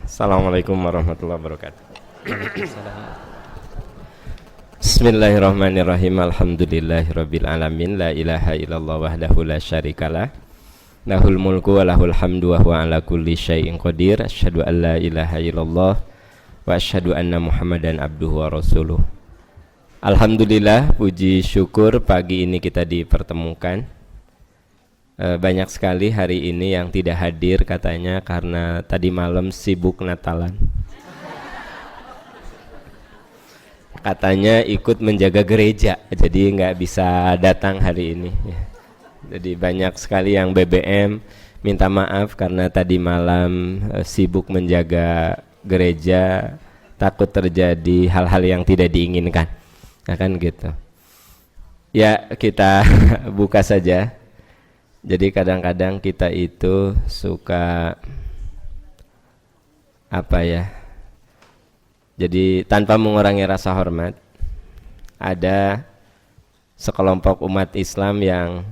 Assalamualaikum warahmatullahi wabarakatuh. Bismillahirrahmanirrahim. Alhamdulillahirabbil alamin. La ilaha illallah wahdahu la syarikalah. Lahul mulku wa lahul hamdu wa huwa ala kulli syai'in qadir. Asyhadu an la ilaha illallah wa asyhadu anna Muhammadan abduhu wa rasuluh. Alhamdulillah, puji syukur pagi ini kita dipertemukan. Banyak sekali hari ini yang tidak hadir katanya karena tadi malam sibuk Natalan. Katanya ikut menjaga gereja, jadi nggak bisa datang hari ini. Jadi banyak sekali yang BBM minta maaf karena tadi malam sibuk menjaga gereja, takut terjadi hal-hal yang tidak diinginkan. Nah, kan gitu. Ya, kita buka saja. Jadi kadang-kadang kita itu suka apa ya? Jadi tanpa mengurangi rasa hormat, ada sekelompok umat Islam yang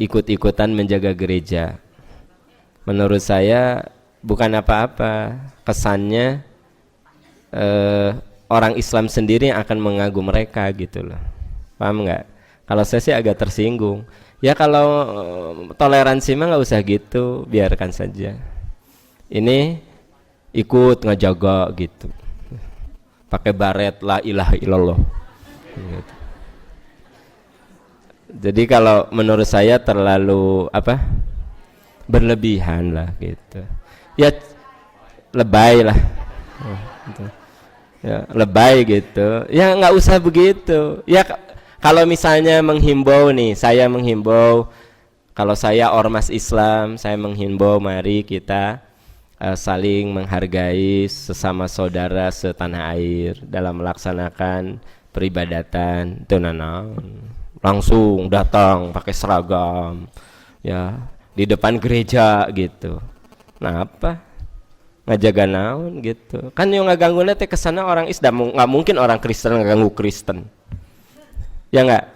ikut-ikutan menjaga gereja. Menurut saya bukan apa-apa, kesannya orang Islam sendiri yang akan mengagum mereka gitu loh. Paham nggak? Kalau saya sih agak tersinggung. Ya kalau toleransi mah nggak usah gitu, biarkan saja. Ini ikut ngejaga gitu, pakai baret la ilaha illallah. Gitu. Jadi kalau menurut saya terlalu apa? Berlebihan lah gitu. Ya lebay lah. Gitu. Ya lebay gitu. Ya nggak usah begitu. Ya kalau misalnya menghimbau nih, saya menghimbau, kalau saya ormas Islam, saya menghimbau mari kita saling menghargai sesama saudara setanah air dalam melaksanakan peribadatan. Itu langsung datang pakai seragam, ya di depan gereja gitu. Nah apa? Ngajaga naon gitu. Kan yang ngaganggu nanti kesana orang Islam, nggak mungkin orang Kristen ngaganggu Kristen. Ya enggak,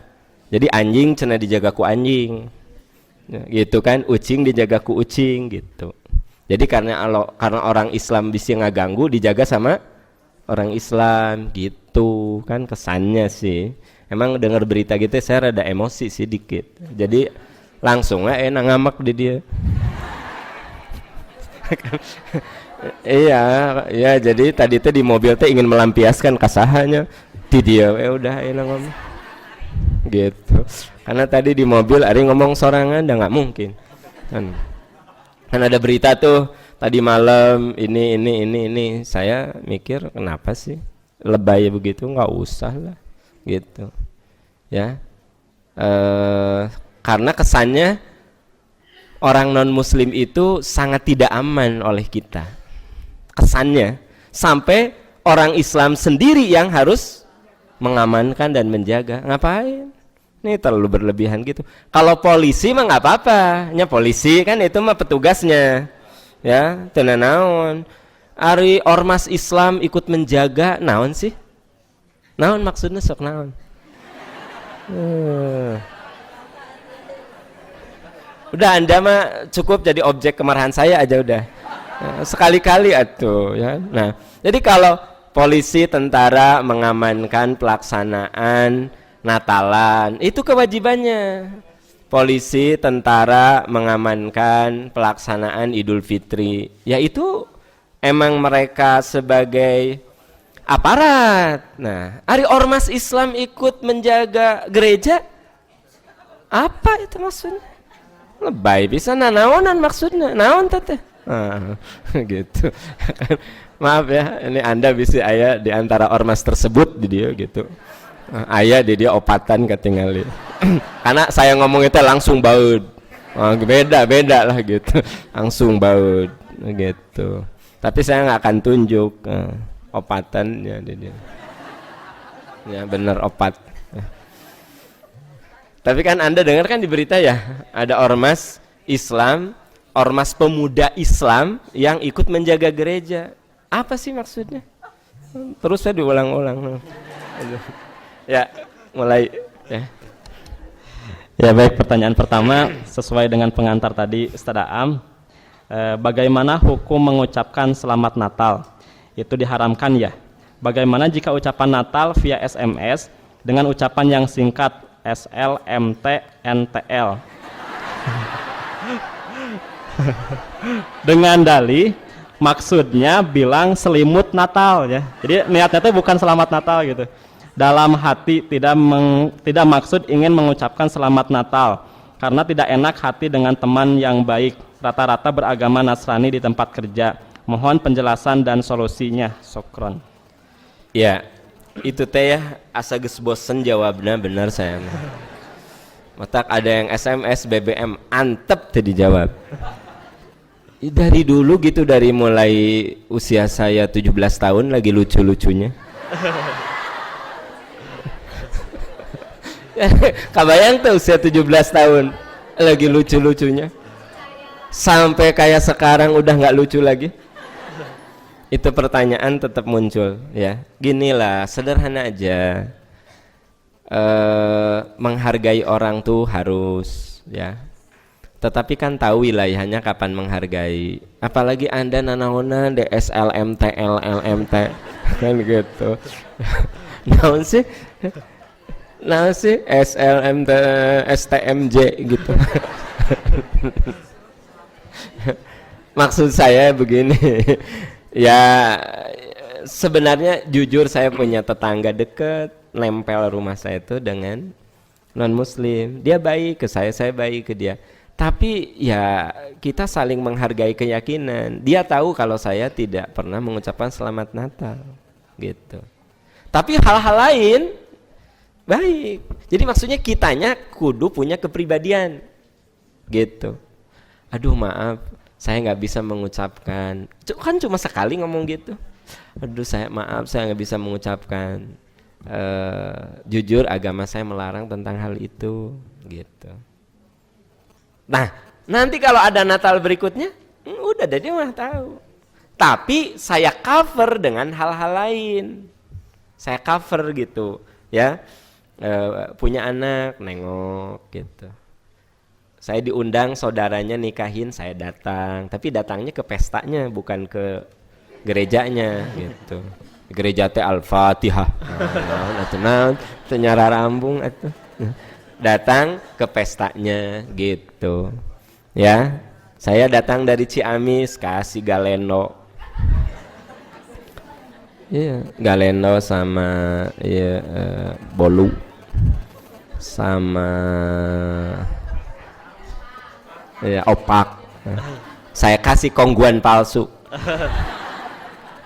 jadi anjing cenah dijaga ku anjing, ya, gitu kan, ucing dijaga ku ucing gitu. Jadi karena orang Islam bisa ngaganggu, dijaga sama orang Islam gitu kan kesannya sih. Emang dengar berita gitu saya rada emosi sih dikit. Jadi langsung enak ngamak di dia. Iya, ya jadi tadi tuh di mobil tuh ingin melampiaskan kasahannya di dia, udah enak ngomong. Gitu, karena tadi di mobil Ari ngomong sorangan udah nggak mungkin kan ada berita tuh tadi malam ini saya mikir kenapa sih lebay begitu, nggak usah lah gitu ya. Karena kesannya orang non muslim itu sangat tidak aman oleh kita, kesannya sampai orang Islam sendiri yang harus mengamankan dan menjaga. Ngapain? Ini terlalu berlebihan gitu. Kalau polisi mah nggak apa-apa, nya polisi kan itu mah petugasnya, ya. Tenan naon. Ari ormas Islam ikut menjaga, naon sih? Naon maksudnya sok naon? Udah Anda mah cukup jadi objek kemarahan saya aja udah. Sekali-kali atuh, ya. Nah, jadi kalau polisi, tentara mengamankan pelaksanaan Natalan, itu kewajibannya. Polisi, tentara mengamankan pelaksanaan Idul Fitri, yaitu emang mereka sebagai aparat. Nah, ari ormas Islam ikut menjaga gereja, apa itu maksudnya? Lebay bisa naonan maksudnya, naon teh? Gitu. Maaf ya, ini Anda bisa ayah di antara ormas tersebut di dia gitu. Ayah di dia opatan ketinggalan. Karena saya ngomong itu langsung baud. Beda lah gitu. Langsung baud gitu. Tapi saya nggak akan tunjuk opatannya di dia. Ya bener opat. Tapi kan Anda dengar kan di berita ya, ada ormas Islam, ormas pemuda Islam yang ikut menjaga gereja. Apa sih maksudnya? Terus saya diulang-ulang. Ya, mulai ya. Ya baik, pertanyaan pertama sesuai dengan pengantar tadi Ustaz Aam. Bagaimana hukum mengucapkan selamat Natal? Itu diharamkan ya. Bagaimana jika ucapan Natal via SMS dengan ucapan yang singkat SLMT NTL dengan dalih maksudnya bilang selimut Natal ya. Jadi niatnya itu bukan selamat Natal gitu. Dalam hati tidak maksud ingin mengucapkan selamat Natal karena tidak enak hati dengan teman yang baik. Rata-rata beragama Nasrani di tempat kerja. Mohon penjelasan dan solusinya. Sokron. Ya, itu teh ya asa geus bosen jawabnya bener saya. Matak ada yang SMS BBM antep teh dijawab. Dari dulu gitu, dari mulai usia saya 17 tahun lagi lucu-lucunya. Kabayang tuh usia 17 tahun lagi lucu-lucunya. Sampai kayak sekarang udah nggak lucu lagi. Itu pertanyaan tetap muncul ya. Ginilah, sederhana aja. Menghargai orang tuh harus ya. Tetapi kan tahu wilayahnya kapan menghargai. Apalagi Anda nanaonan DSLMT LLMT kan gitu. Naon sih? Naon sih SLMT STMJ gitu. Maksud saya begini. Ya sebenarnya jujur saya punya tetangga deket, nempel rumah saya itu dengan non muslim. Dia baik ke saya baik ke dia. Tapi ya kita saling menghargai keyakinan. Dia tahu kalau saya tidak pernah mengucapkan selamat Natal gitu. Tapi hal-hal lain baik. Jadi maksudnya kitanya kudu punya kepribadian gitu. Aduh maaf, saya nggak bisa mengucapkan. Kan cuma sekali ngomong gitu. Aduh maaf, saya nggak bisa mengucapkan. Jujur agama saya melarang tentang hal itu gitu. Nah, nanti kalau ada Natal berikutnya, udah deh dia mah tahu. Tapi saya cover dengan hal-hal lain. Saya cover gitu, ya. Punya anak, nengok gitu. Saya diundang saudaranya nikahin, saya datang. Tapi datangnya ke pestanya, bukan ke gerejanya gitu. Gereja teh Al-Fatihah. Nah, nyara rambung atuh. Datang ke pestanya gitu ya. Saya datang dari Ciamis, kasih galeno. Iya, galeno sama ya, bolu sama ya, opak. Saya kasih kongguan palsu.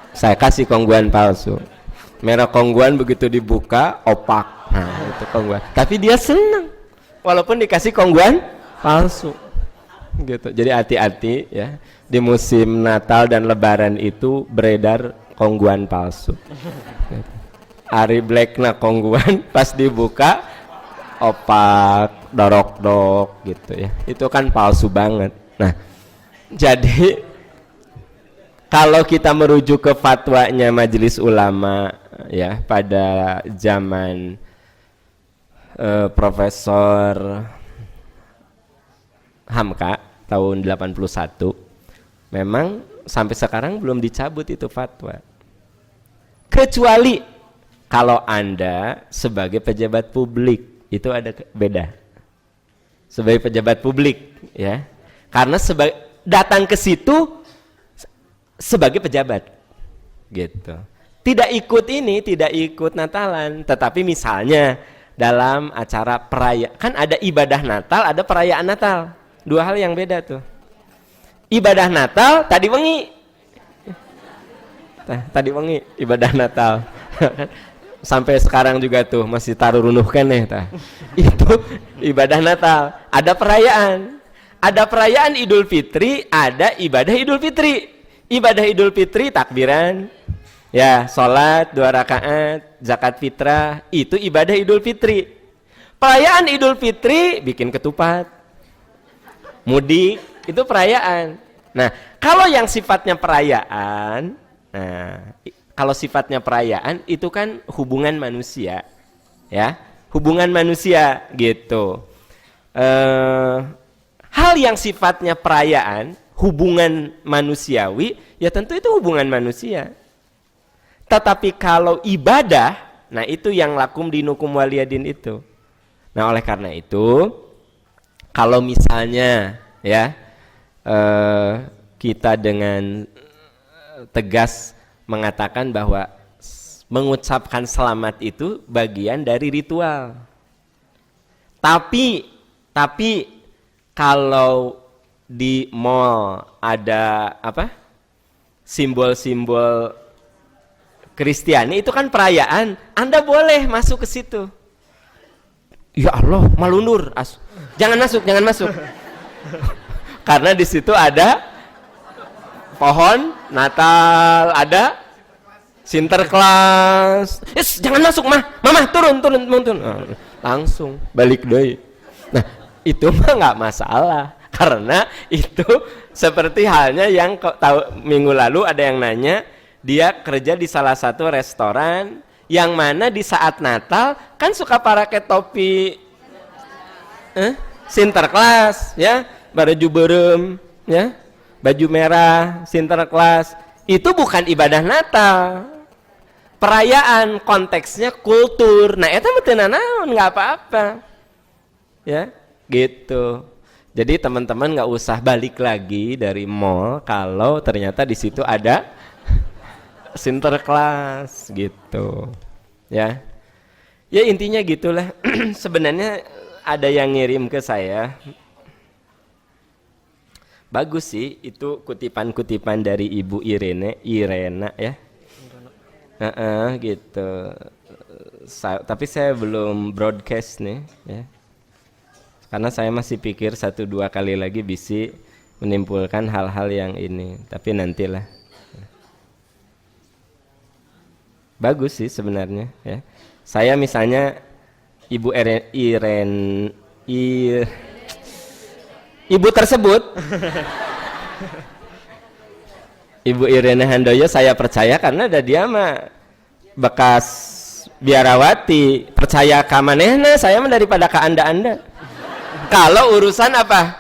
Saya kasih kongguan palsu. Merek kongguan begitu dibuka opak. Nah, itu kongguan. Tapi dia senang walaupun dikasih kongguan palsu. Gitu. Jadi hati-hati ya. Di musim Natal dan Lebaran itu beredar kongguan palsu. Gitu. Ari Black na kongguan pas dibuka opak, dorok-dok gitu ya. Itu kan palsu banget. Nah, jadi kalau kita merujuk ke fatwanya Majelis Ulama ya pada zaman Profesor Hamka tahun 81, memang sampai sekarang belum dicabut itu fatwa. Kecuali kalau Anda sebagai pejabat publik, itu ada beda. Sebagai pejabat publik ya. Karena datang ke situ sebagai pejabat gitu. Tidak ikut Natalan, tetapi misalnya dalam acara perayaan, kan ada ibadah Natal, ada perayaan Natal. Dua hal yang beda tuh. Ibadah Natal tadi wengi. Tadi wengi ibadah Natal. Sampai sekarang juga tuh masih taruh runuh keneh tah. Itu ibadah Natal, ada perayaan. Ada perayaan Idul Fitri, ada ibadah Idul Fitri. Ibadah Idul Fitri takbiran, ya sholat 2 rakaat, zakat fitrah, itu ibadah Idul Fitri. Perayaan Idul Fitri bikin ketupat, mudik, itu perayaan. Nah, kalau yang sifatnya perayaan, kalau sifatnya perayaan itu kan hubungan manusia, ya, hubungan manusia gitu. Hal yang sifatnya perayaan, hubungan manusiawi, ya tentu itu hubungan manusia. Tetapi kalau ibadah, nah itu yang lakum dinukum waliyadin itu. Nah oleh karena itu, kalau misalnya ya kita dengan tegas mengatakan bahwa mengucapkan selamat itu bagian dari ritual. Tapi kalau di mall ada apa? Simbol-simbol Kristiani itu kan perayaan, Anda boleh masuk ke situ. Ya Allah, malunur. Jangan masuk. Karena di situ ada pohon Natal, ada Sinterklas. Jangan masuk, Mama, turun. Langsung balik deui. Nah, itu mah nggak masalah. Karena itu seperti halnya yang tahu minggu lalu ada yang nanya, dia kerja di salah satu restoran yang mana di saat Natal kan suka pakai topi Sinterklas ya, baju berem ya, baju merah Sinterklas. Itu bukan ibadah Natal, perayaan, konteksnya kultur. Nah eta mah teu naon, nggak apa-apa ya gitu. Jadi teman-teman nggak usah balik lagi dari mall kalau ternyata di situ ada Sinterklas gitu ya. Ya intinya gitulah. Sebenarnya ada yang ngirim ke saya, bagus sih itu kutipan-kutipan dari Ibu Irena ya. Gitu. Tapi saya belum broadcast nih ya, karena saya masih pikir 1-2 kali lagi bisa menimbulkan hal-hal yang ini, tapi nantilah. Bagus sih sebenarnya ya. Saya misalnya Ibu Ibu tersebut Ibu Irene Handoyo saya percaya karena ada dia mah bekas biarawati, percaya ka manehna saya mah daripada ka anda. Kalau urusan apa?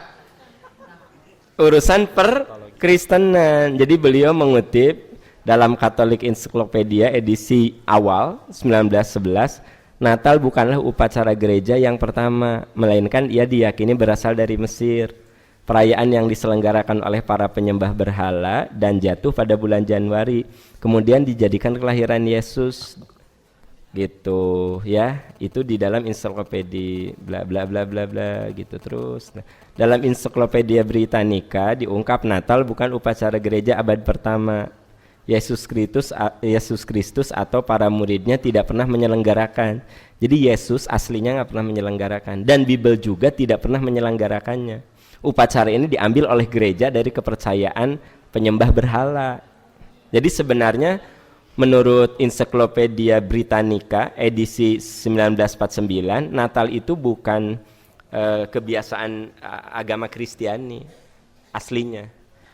Urusan perkristenan. Jadi beliau mengutip dalam Catholic Encyclopedia edisi awal 1911, Natal bukanlah upacara gereja yang pertama, melainkan ia diyakini berasal dari Mesir. Perayaan yang diselenggarakan oleh para penyembah berhala dan jatuh pada bulan Januari, kemudian dijadikan kelahiran Yesus. Gitu ya, itu di dalam ensiklopedia bla bla bla bla bla gitu terus. Nah, dalam Ensiklopedia Britannica diungkap Natal bukan upacara gereja abad pertama. Yesus Kristus atau para muridnya tidak pernah menyelenggarakan. Jadi Yesus aslinya nggak pernah menyelenggarakan, dan Bible juga tidak pernah menyelenggarakannya. Upacara ini diambil oleh gereja dari kepercayaan penyembah berhala. Jadi sebenarnya menurut Ensiklopedia Britannica edisi 1949, Natal itu bukan kebiasaan agama Kristiani aslinya.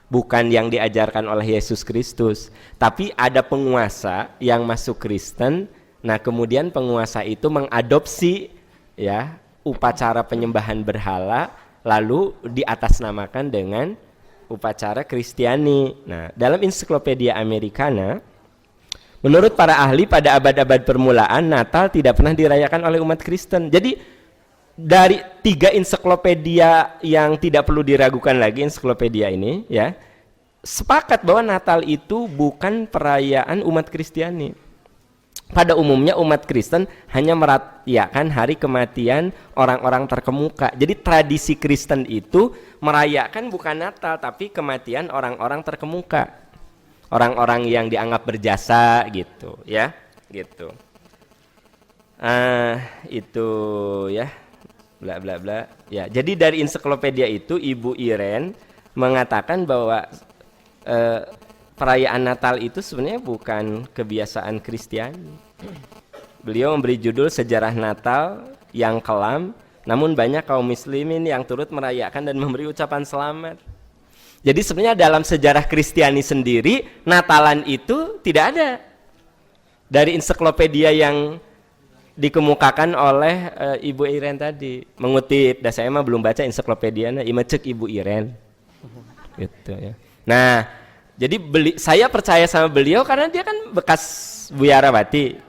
Bukan yang diajarkan oleh Yesus Kristus, tapi ada penguasa yang masuk Kristen. Nah, kemudian penguasa itu mengadopsi ya upacara penyembahan berhala, lalu diatasnamakan dengan upacara Kristiani. Nah, dalam Ensiklopedia Americana, menurut para ahli pada abad-abad permulaan Natal tidak pernah dirayakan oleh umat Kristen. Jadi dari 3 ensiklopedia yang tidak perlu diragukan lagi, ensiklopedia ini ya, sepakat bahwa Natal itu bukan perayaan umat Kristiani. Pada umumnya umat Kristen hanya merayakan hari kematian orang-orang terkemuka. Jadi tradisi Kristen itu merayakan bukan Natal tapi kematian orang-orang terkemuka, orang-orang yang dianggap berjasa gitu ya, gitu. Itu ya, bla bla bla ya. Jadi dari ensiklopedia itu Ibu Iren mengatakan bahwa perayaan Natal itu sebenarnya bukan kebiasaan Kristiani. Beliau memberi judul Sejarah Natal yang kelam, namun banyak kaum muslimin yang turut merayakan dan memberi ucapan selamat. Jadi sebenarnya dalam sejarah Kristiani sendiri Natalan itu tidak ada. Dari ensiklopedia yang dikemukakan oleh Ibu Iren tadi, mengutip, dan saya mah belum baca ensiklopedianya, ima cek Ibu Iren gitu ya. Nah, jadi saya percaya sama beliau karena dia kan bekas Buyarawati,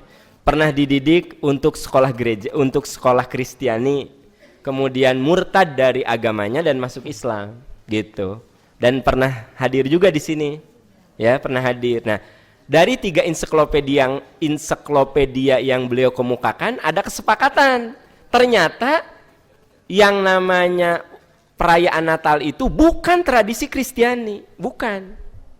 pernah dididik untuk sekolah gereja, untuk sekolah Kristiani, kemudian murtad dari agamanya dan masuk Islam gitu. Dan pernah hadir juga di sini. Ya, pernah hadir. Nah, dari 3 ensiklopedia yang beliau kemukakan ada kesepakatan. Ternyata yang namanya perayaan Natal itu bukan tradisi Kristiani, bukan.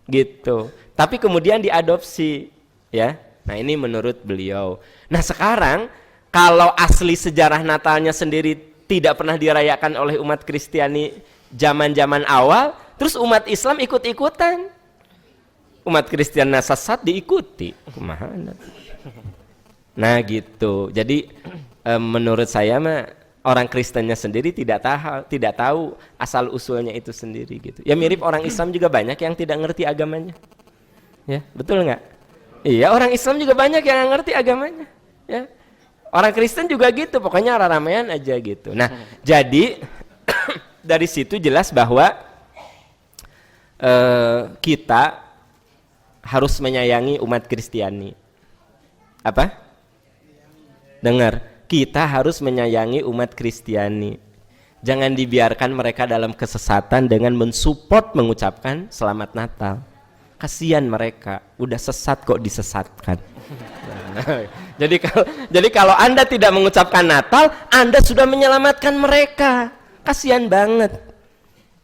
Gitu. Tapi kemudian diadopsi, ya. Nah, ini menurut beliau. Nah, sekarang kalau asli sejarah Natalnya sendiri tidak pernah dirayakan oleh umat Kristiani zaman-zaman awal, terus umat Islam ikut-ikutan. Umat Kristiani sesat diikuti. Kumaha? Nah, gitu. Jadi menurut saya mah orang Kristennya sendiri tidak tahu asal usulnya itu sendiri gitu. Ya mirip orang Islam juga banyak yang tidak ngerti agamanya. Ya, betul nggak? Iya, orang Islam juga banyak yang nggak ngerti agamanya. Ya, orang Kristen juga gitu. Pokoknya ramean aja gitu. Nah, jadi dari situ jelas bahwa kita harus menyayangi umat Kristiani. Apa? Dengar. Kita harus menyayangi umat Kristiani. Jangan dibiarkan mereka dalam kesesatan dengan mensupport mengucapkan Selamat Natal. Kasihan mereka, udah sesat kok disesatkan. Jadi kalau Anda tidak mengucapkan Natal, Anda sudah menyelamatkan mereka. Kasihan banget.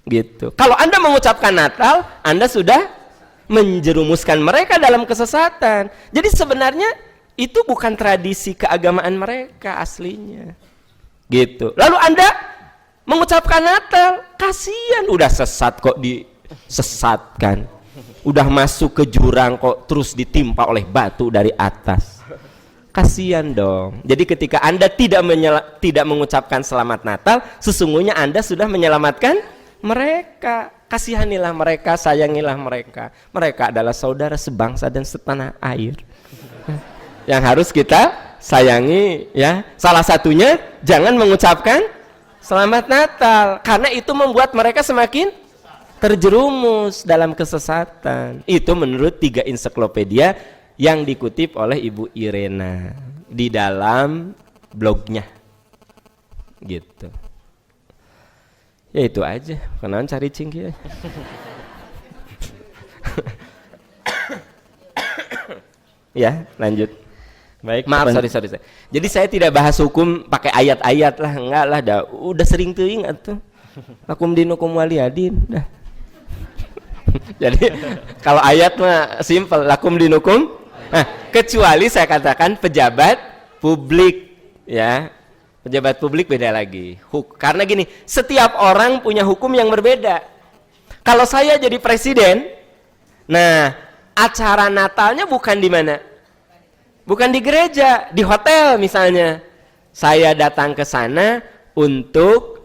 Gitu. Kalau Anda mengucapkan Natal, Anda sudah menjerumuskan mereka dalam kesesatan. Jadi sebenarnya itu bukan tradisi keagamaan mereka aslinya. Gitu. Lalu Anda mengucapkan Natal, kasihan udah sesat kok disesatkan. Udah masuk ke jurang kok terus ditimpa oleh batu dari atas. Kasihan dong. Jadi ketika Anda tidak mengucapkan Selamat Natal, sesungguhnya Anda sudah menyelamatkan mereka. Kasihanilah mereka, sayangilah mereka. Mereka adalah saudara sebangsa dan setanah air. Yang harus kita sayangi, ya. Salah satunya jangan mengucapkan Selamat Natal, karena itu membuat mereka semakin terjerumus dalam kesesatan. Itu menurut 3 ensiklopedia yang dikutip oleh Ibu Irena di dalam blognya. Gitu. Ya itu aja. Kenalan cari cingki. Ya, lanjut. Baik, maaf, sorry. Jadi saya tidak bahas hukum pakai ayat-ayat lah, enggak lah, udah sering teuing atuh. Lakum dinukum waliyadin, dah. Jadi kalau ayat mah simple, lakum dinukum. Nah, kecuali saya katakan pejabat publik, ya. Pejabat publik beda lagi. Karena gini, setiap orang punya hukum yang berbeda. Kalau saya jadi presiden, nah, acara Natalnya bukan di mana? Bukan di gereja, di hotel misalnya. Saya datang ke sana untuk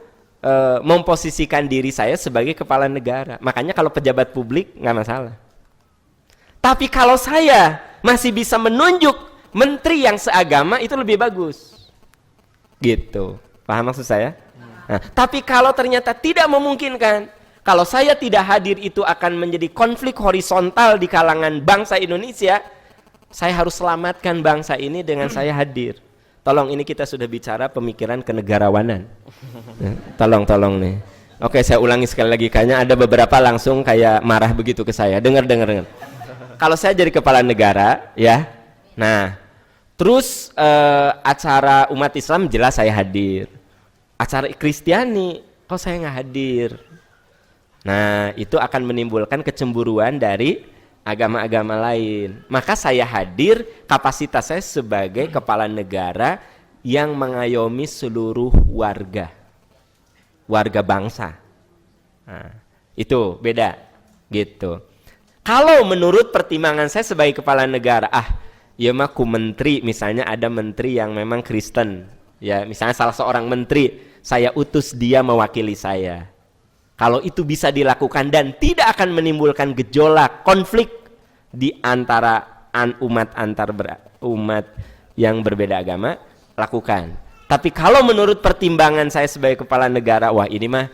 memposisikan diri saya sebagai kepala negara. Makanya kalau pejabat publik nggak masalah. Tapi kalau saya masih bisa menunjuk menteri yang seagama, itu lebih bagus. Gitu. Paham maksud saya? Nah, tapi kalau ternyata tidak memungkinkan, kalau saya tidak hadir itu akan menjadi konflik horizontal di kalangan bangsa Indonesia. Saya harus selamatkan bangsa ini dengan saya hadir. Tolong, ini kita sudah bicara pemikiran kenegarawanan. Tolong nih. Oke, saya ulangi sekali lagi, kayaknya ada beberapa langsung kayak marah begitu ke saya. Dengar. Kalau saya jadi kepala negara, ya. Nah, terus acara umat Islam jelas saya hadir. Acara Kristiani, kok saya nggak hadir? Nah, itu akan menimbulkan kecemburuan dari agama-agama lain. Maka saya hadir, kapasitas saya sebagai kepala negara yang mengayomi seluruh warga bangsa. Nah, itu beda gitu. Kalau menurut pertimbangan saya sebagai kepala negara, ya mah ku menteri, misalnya ada menteri yang memang Kristen, ya misalnya salah seorang menteri, saya utus dia mewakili saya. Kalau itu bisa dilakukan dan tidak akan menimbulkan gejolak, konflik di antara umat yang berbeda agama, lakukan. Tapi kalau menurut pertimbangan saya sebagai kepala negara, wah ini mah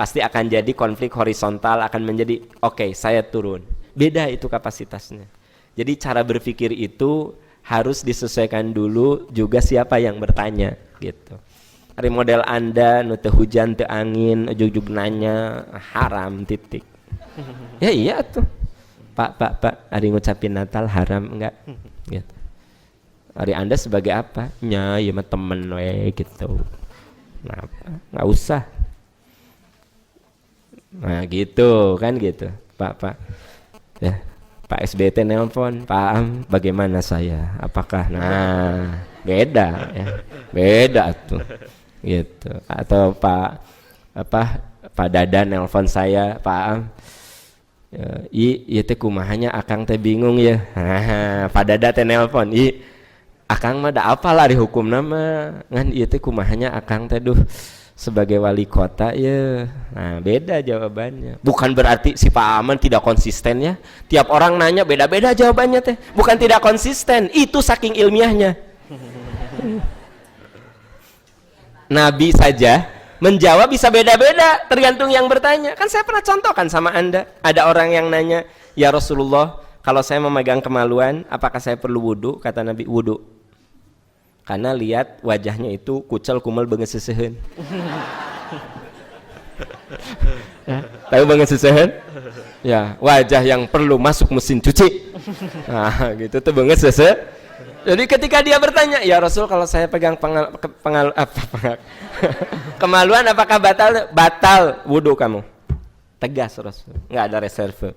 pasti akan jadi konflik horizontal, akan menjadi oke, saya turun. Beda itu kapasitasnya. Jadi cara berpikir itu harus disesuaikan dulu juga siapa yang bertanya gitu. Hari model Anda nu teu hujan teu angin ujug-ujug nanya haram titik. Ya iya tuh. Pak, hari ngucapin Natal haram enggak? Gitu. Hari Anda sebagai apa? Nya ya mah temen we gitu. Nah, enggak usah. Nah gitu kan gitu. Pak. Ya. Pak SBT nelpon, Pak Am, bagaimana saya? Apakah? Nah, beda ya. Beda tuh. Gitu. Atau Pak Dada nelpon saya, Pak Am. Ieu teh kumahanya akang teh bingung ya. Pak Dada teh nelpon, akang mah da apalah di hukum nama. Ngan ieu teh kumahanya akang teh sebagai wali kota ya. Nah, beda jawabannya. Bukan berarti si Pak Aman tidak konsisten ya. Tiap orang nanya beda-beda jawabannya teh. Bukan tidak konsisten, itu saking ilmiahnya. Nabi saja menjawab bisa beda-beda tergantung yang bertanya. Kan saya pernah contohkan sama Anda. Ada orang yang nanya, "Ya Rasulullah, kalau saya memegang kemaluan, apakah saya perlu wudu?" Kata Nabi, "Wudu." Karena lihat wajahnya itu kucel kumel banget sesehen. Tahu banget sesehen? Ya, wajah yang perlu masuk mesin cuci. Nah, gitu tuh banget sesehen. Jadi ketika dia bertanya, "Ya Rasul, kalau saya pegang kemaluan apakah batal?" "Batal wudu kamu." Tegas Rasul, nggak ada reserve.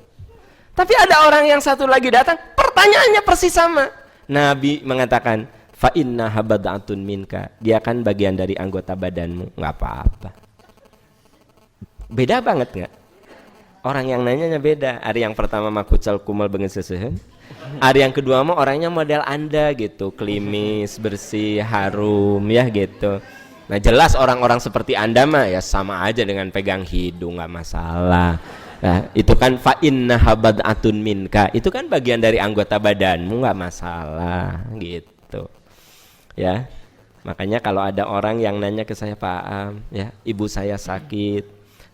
Tapi ada orang yang satu lagi datang, pertanyaannya persis sama. Nabi mengatakan, "Fa inna habada'atun minka." Dia kan bagian dari anggota badanmu, nggak apa-apa. Beda banget nggak? Orang yang nanyanya beda. Hari yang pertama mah kucel kumel banget sesehen. Hari yang kedua mah orangnya model Anda gitu, klimis, bersih, harum ya gitu. Nah jelas orang-orang seperti Anda mah ya sama aja dengan pegang hidung, nggak masalah. Nah, itu kan fa inna habada'atun minka. Itu kan bagian dari anggota badanmu, nggak masalah gitu. Ya, makanya kalau ada orang yang nanya ke saya, "Pak Am, ya ibu saya sakit,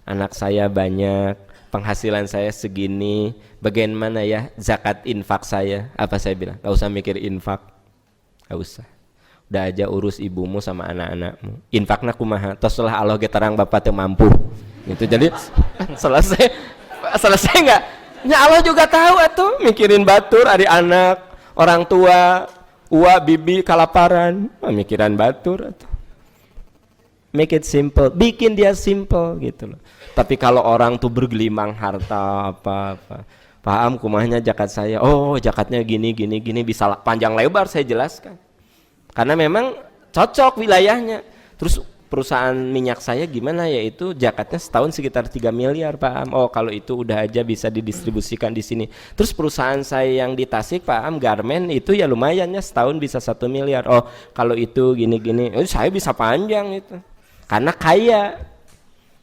anak saya banyak, penghasilan saya segini, bagaimana ya zakat infak saya?" Apa saya bilang? "Gak usah mikir infak, gak usah. Udah aja urus ibumu sama anak-anakmu. Infakna kumaha? Tosulah Allah getarang bapak teu mampu." Gitu. Jadi selesai nggak? Ya Allah juga tahu atuh mikirin batur, ari anak, orang tua. Bibi kalaparan, mikiran batur atau make it simple, bikin dia simple gitu loh. Tapi kalau orang tuh bergelimang harta apa-apa, paham kumahnya zakat saya, oh zakatnya gini bisa panjang lebar saya jelaskan. Karena memang cocok wilayahnya. Terus perusahaan minyak saya gimana ya, itu zakatnya setahun sekitar 3 miliar Pak Am. Oh kalau itu udah aja bisa didistribusikan di sini. Terus perusahaan saya yang di Tasik Pak Am, garmen itu ya lumayannya setahun bisa 1 miliar. Oh kalau itu gini saya bisa panjang itu karena kaya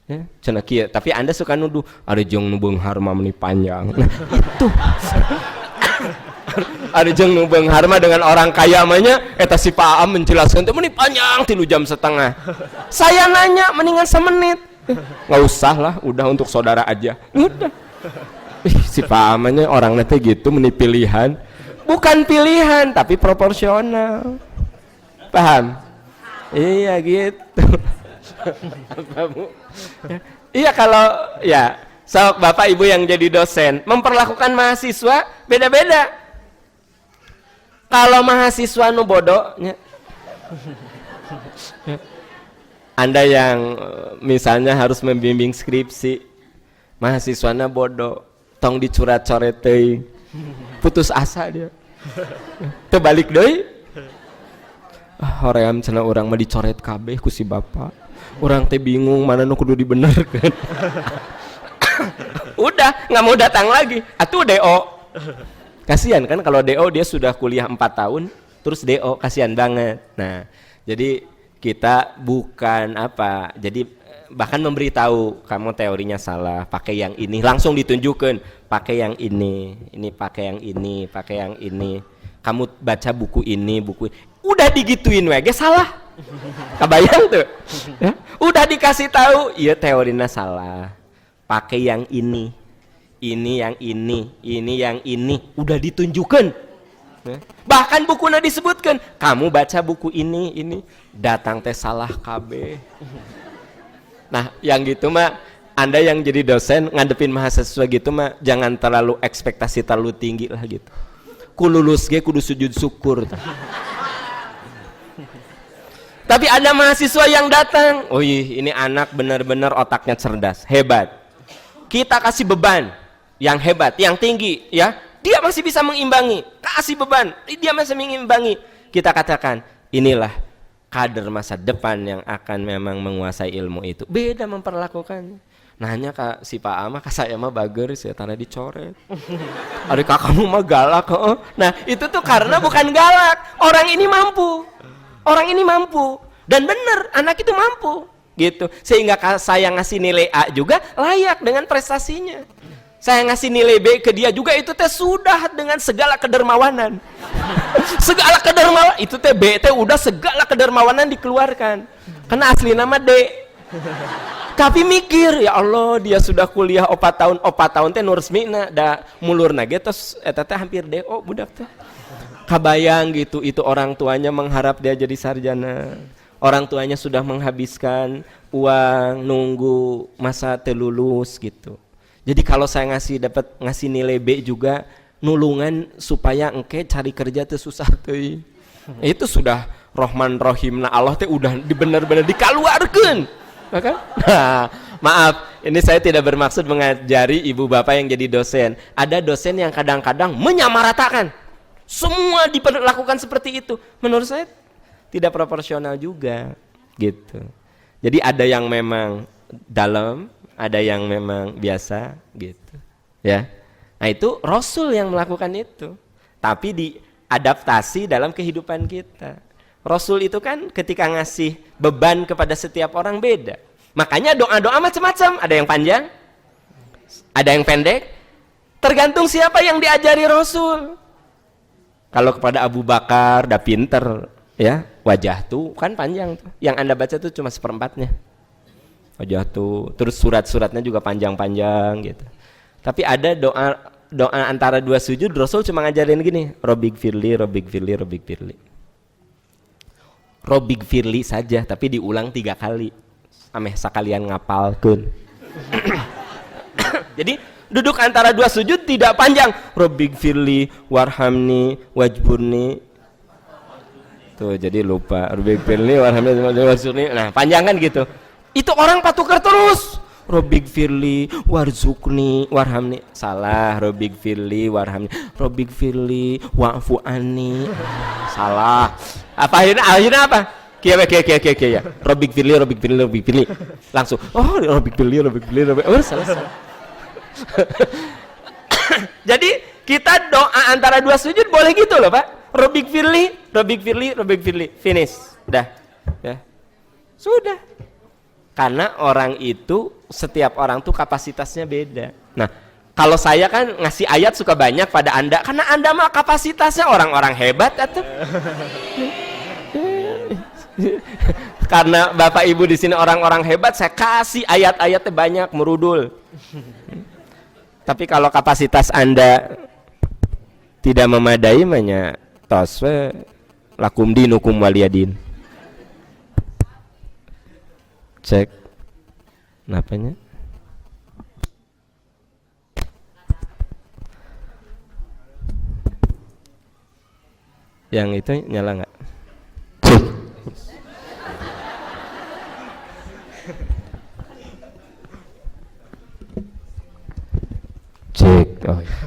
ya, cenah kieu. Tapi Anda suka nuduh ada jeung nu beunghar mah meni panjang. Nah, itu ada jeung nu beunghar mah dengan orang kaya mahnya eta si Pak Am menjelaskan teh meni panjang 3 jam setengah. Saya nanya mendingan semenit. Enggak usah lah, udah untuk saudara aja. Udah. Si Pak Am-nya orangnya teh gitu meni pilihan. Bukan pilihan tapi proporsional. Paham? Iya gitu. Apa Bu? Iya kalau ya sok Bapak Ibu yang jadi dosen memperlakukan mahasiswa beda-beda. Kalau mahasiswa nu bodohnya, Anda yang misalnya harus membimbing skripsi, mahasiswana bodoh, tong dicurat-coret teuing, putus asa dia, terbalik deui. Hoream cenah urang mah dicoret kabeh ku si bapak, urang teh bingung mana nu kudu dibenerkeun. Udah nggak mau datang lagi, atuh DO. Kasihan kan kalau DO dia sudah kuliah 4 tahun terus DO, kasihan banget. Nah jadi kita bukan apa, jadi bahkan memberitahu kamu teorinya salah, pakai yang ini, langsung ditunjukkan pakai yang ini pakai yang ini, pakai yang ini, kamu baca buku ini, udah digituin wege salah. Kebayang tuh? Ya? Udah dikasih tahu, iya teorinya salah. Pakai yang ini yang ini yang ini, udah ditunjukkan. Ya? Bahkan bukunya disebutkan, kamu baca buku ini, datang teh salah KB. Nah, yang gitu mah, Anda yang jadi dosen ngadepin mahasiswa gitu mah, jangan terlalu ekspektasi terlalu tinggi lah gitu. Ku lulus ge kudu sujud syukur. Tapi ada mahasiswa yang datang, oh iya, ini anak benar-benar otaknya cerdas, hebat. Kita kasih beban yang hebat, yang tinggi, ya, dia masih bisa mengimbangi. Kasih beban, dia masih mengimbangi. Kita katakan, inilah kader masa depan yang akan memang menguasai ilmu itu. Beda memperlakukan. Nanya kak si Pak Ama, kak saya mah bager, saya tanah dicoret. Adik kakakmu mah galak. Oh. Nah itu tuh karena bukan galak, orang ini mampu. Orang ini mampu, dan benar anak itu mampu, gitu. Sehingga saya ngasih nilai A juga layak dengan prestasinya. Saya ngasih nilai B ke dia juga itu teh sudah dengan segala kedermawanan. Segala kedermawanan itu teh B teh udah segala kedermawanan dikeluarkan. Karena asli nama D. Tapi mikir ya Allah dia sudah kuliah 4 tahun teh nursmina da mulurna ge tos eta teh hampir DO budak teh. Kabayang gitu, itu orang tuanya mengharap dia jadi sarjana, orang tuanya sudah menghabiskan uang nunggu masa telulus gitu. Jadi kalau saya ngasih nilai B juga nulungan supaya engke cari kerja teh susah teh. Itu sudah Rahman Rahimna Allah teh udah benar-benar dikaluarkeun. Nah, maaf, ini saya tidak bermaksud mengajari ibu bapak yang jadi dosen. Ada dosen yang kadang-kadang menyamaratakan. Semua dilakukan seperti itu. Menurut saya tidak proporsional juga gitu. Jadi ada yang memang dalam, ada yang memang biasa gitu. Ya. Nah, itu Rasul yang melakukan itu. Tapi diadaptasi dalam kehidupan kita. Rasul itu kan ketika ngasih beban kepada setiap orang beda. Makanya doa-doa macam-macam, ada yang panjang, ada yang pendek. Tergantung siapa yang diajari Rasul. Kalau kepada Abu Bakar dah pinter ya, wajah tuh kan panjang tuh. Yang Anda baca tuh cuma seperempatnya. Wajah tuh, terus surat-suratnya juga panjang-panjang gitu. Tapi ada doa antara dua sujud Rasul cuma ngajarin gini, Robbik firli, Robbik firli, Robbik firli. Robbik firli saja tapi diulang 3 kali. Ameh sakalian ngapalkeun. Jadi duduk antara dua sujud tidak panjang. Robbik firli warhamni wajburni. Tuh jadi lupa. Robbik firli warhamni wajburni. Nah panjang kan gitu. Itu orang patukar terus. Robbik firli warzukni warhamni. Salah. Robbik firli warhamni. Robbik firli wa'fu anni. Salah. Apa akhirnya apa? Kia ya. Robbik firli. Langsung. Oh Robbik firli. Oh salah. Jadi kita doa antara dua sujud boleh gitu loh Pak. Robbik firli, finish. Udah. Ya. Sudah. Karena orang itu, setiap orang tuh kapasitasnya beda. Nah, kalau saya kan ngasih ayat suka banyak pada Anda, karena Anda mah kapasitasnya orang-orang hebat atau karena Bapak Ibu di sini orang-orang hebat, saya kasih ayat-ayatnya banyak merudul. Tapi kalau kapasitas Anda tidak memadai, manya toswe lakum dinukum waliyadin. Cek napanya? Yang itu nyala nggak? Cek. Oh iya.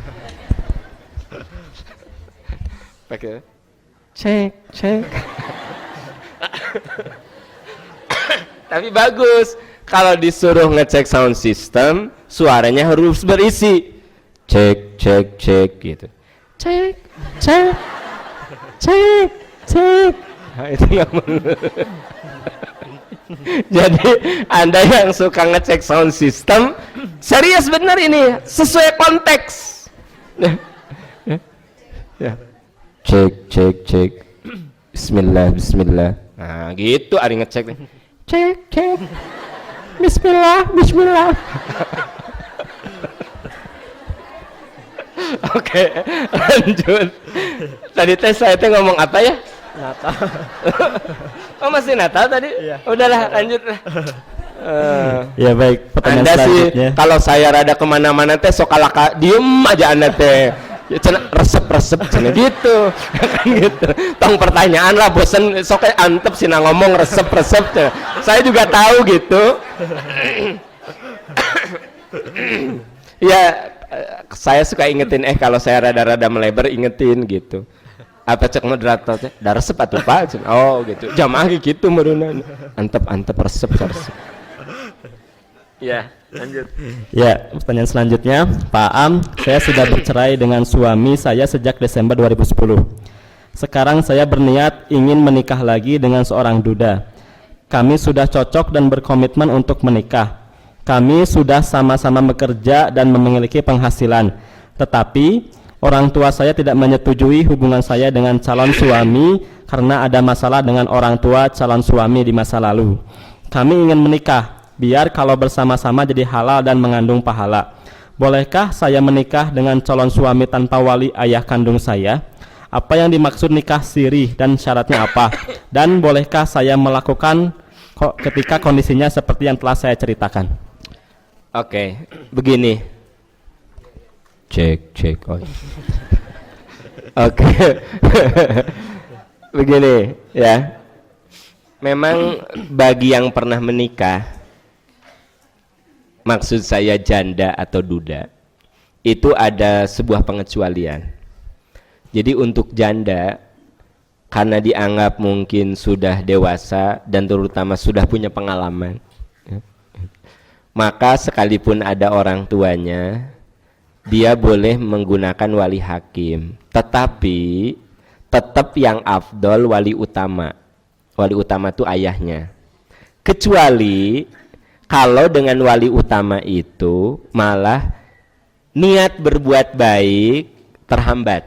Pakai. Cek. Tapi bagus. Kalau disuruh ngecek sound system, suaranya harus berisi. Cek gitu. Cek. Nah, itu yang jadi Anda yang suka ngecek sound system, serius benar ini, sesuai konteks. Ya. Cek. Bismillah. Nah gitu ari ngecek nih. Cek. Bismillah. Oke, lanjut. Tadi saya ngomong apa ya? Natal. Oh masih Natal tadi? Iya. Udahlah lanjut lah. Ya baik, pertanyaan Anda sih selanjutnya. kalau saya rada kemana-mana teh sok kalaka diem aja Anda teh. Ya cenah resep cenah gitu. Kan gitu. Tong pertanyaan lah bosen sok antep sih ngomong resep cenah. Saya juga tahu gitu. Ya saya suka ingetin kalau saya rada-rada melebar ingetin gitu. Apa cek moderator teh da resep atuh Pak. Oh gitu. Jamaah gitu meureunan. Antep resep. Ya, lanjut. Ya, pertanyaan selanjutnya, Pak Am, saya sudah bercerai dengan suami saya sejak Desember 2010. Sekarang saya berniat ingin menikah lagi dengan seorang duda. Kami sudah cocok dan berkomitmen untuk menikah. Kami sudah sama-sama bekerja dan memiliki penghasilan. Tetapi orang tua saya tidak menyetujui hubungan saya dengan calon suami karena ada masalah dengan orang tua calon suami di masa lalu. Kami ingin menikah biar kalau bersama-sama jadi halal dan mengandung pahala. Bolehkah saya menikah dengan calon suami tanpa wali ayah kandung saya? Apa yang dimaksud nikah sirih dan syaratnya apa? Dan bolehkah saya melakukan ketika kondisinya seperti yang telah saya ceritakan? Oke, begini. Cek. Oh. Oke. Begini ya. Memang bagi yang pernah menikah, maksud saya janda atau duda, itu ada sebuah pengecualian. Jadi untuk janda, karena dianggap mungkin sudah dewasa dan terutama sudah punya pengalaman, maka sekalipun ada orang tuanya, dia boleh menggunakan wali hakim. Tetapi tetap yang afdol wali utama. Wali utama itu ayahnya. Kecuali kalau dengan wali utama itu malah niat berbuat baik terhambat.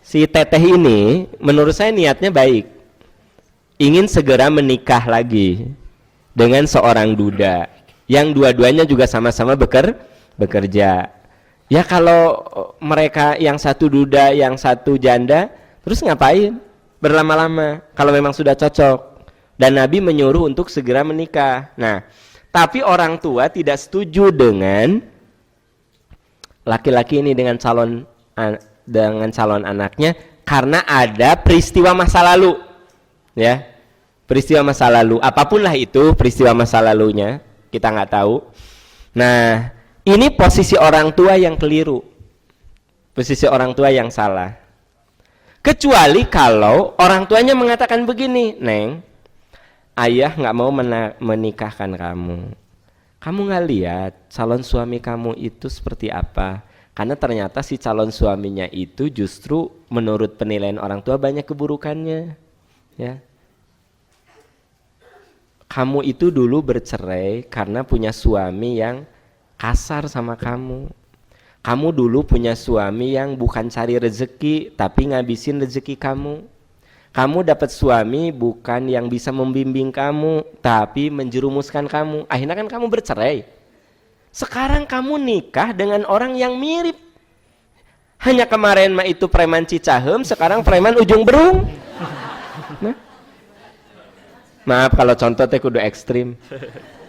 Si teteh ini menurut saya niatnya baik, ingin segera menikah lagi dengan seorang duda yang dua-duanya juga sama-sama bekerja. Ya kalau mereka yang satu duda, yang satu janda, terus ngapain berlama-lama kalau memang sudah cocok? Dan Nabi menyuruh untuk segera menikah. Nah, tapi orang tua tidak setuju dengan laki-laki ini dengan calon anaknya karena ada peristiwa masa lalu, ya, peristiwa masa lalu, apapun lah itu peristiwa masa lalunya, kita nggak tahu. Nah, ini posisi orang tua yang keliru, posisi orang tua yang salah. Kecuali kalau orang tuanya mengatakan begini, Neng, ayah nggak mau menikahkan kamu. Kamu nggak lihat calon suami kamu itu seperti apa? Karena ternyata si calon suaminya itu justru menurut penilaian orang tua banyak keburukannya. Ya. Kamu itu dulu bercerai karena punya suami yang kasar sama kamu. Kamu dulu punya suami yang bukan cari rezeki tapi ngabisin rezeki kamu. Kamu dapat suami bukan yang bisa membimbing kamu, tapi menjerumuskan kamu. Akhirnya kan kamu bercerai. Sekarang kamu nikah dengan orang yang mirip. Hanya kemarin mah itu preman Cicahem, sekarang preman Ujung Berung. Nah. Maaf kalau contoh teh kudu ekstrim.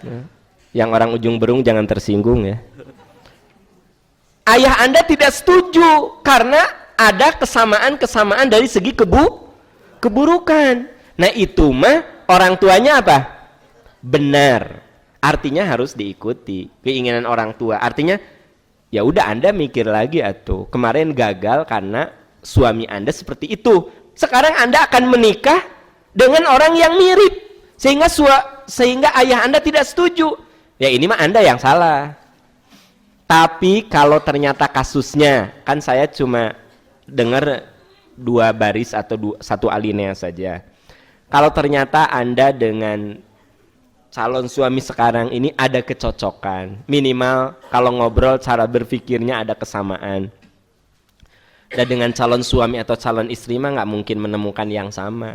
Nah. Yang orang Ujung Berung jangan tersinggung ya. Ayah Anda tidak setuju karena ada kesamaan dari segi keburukan. Nah itu mah orang tuanya apa? Benar. Artinya harus diikuti keinginan orang tua. Artinya ya udah Anda mikir lagi atuh. Kemarin gagal karena suami Anda seperti itu. Sekarang Anda akan menikah dengan orang yang mirip sehingga ayah Anda tidak setuju. Ya ini mah Anda yang salah. Tapi kalau ternyata kasusnya, kan saya cuma dengar 2 baris atau satu alinea saja. Kalau ternyata Anda dengan calon suami sekarang ini ada kecocokan, minimal kalau ngobrol cara berpikirnya ada kesamaan. Dan dengan calon suami atau calon istri mah nggak mungkin menemukan yang sama.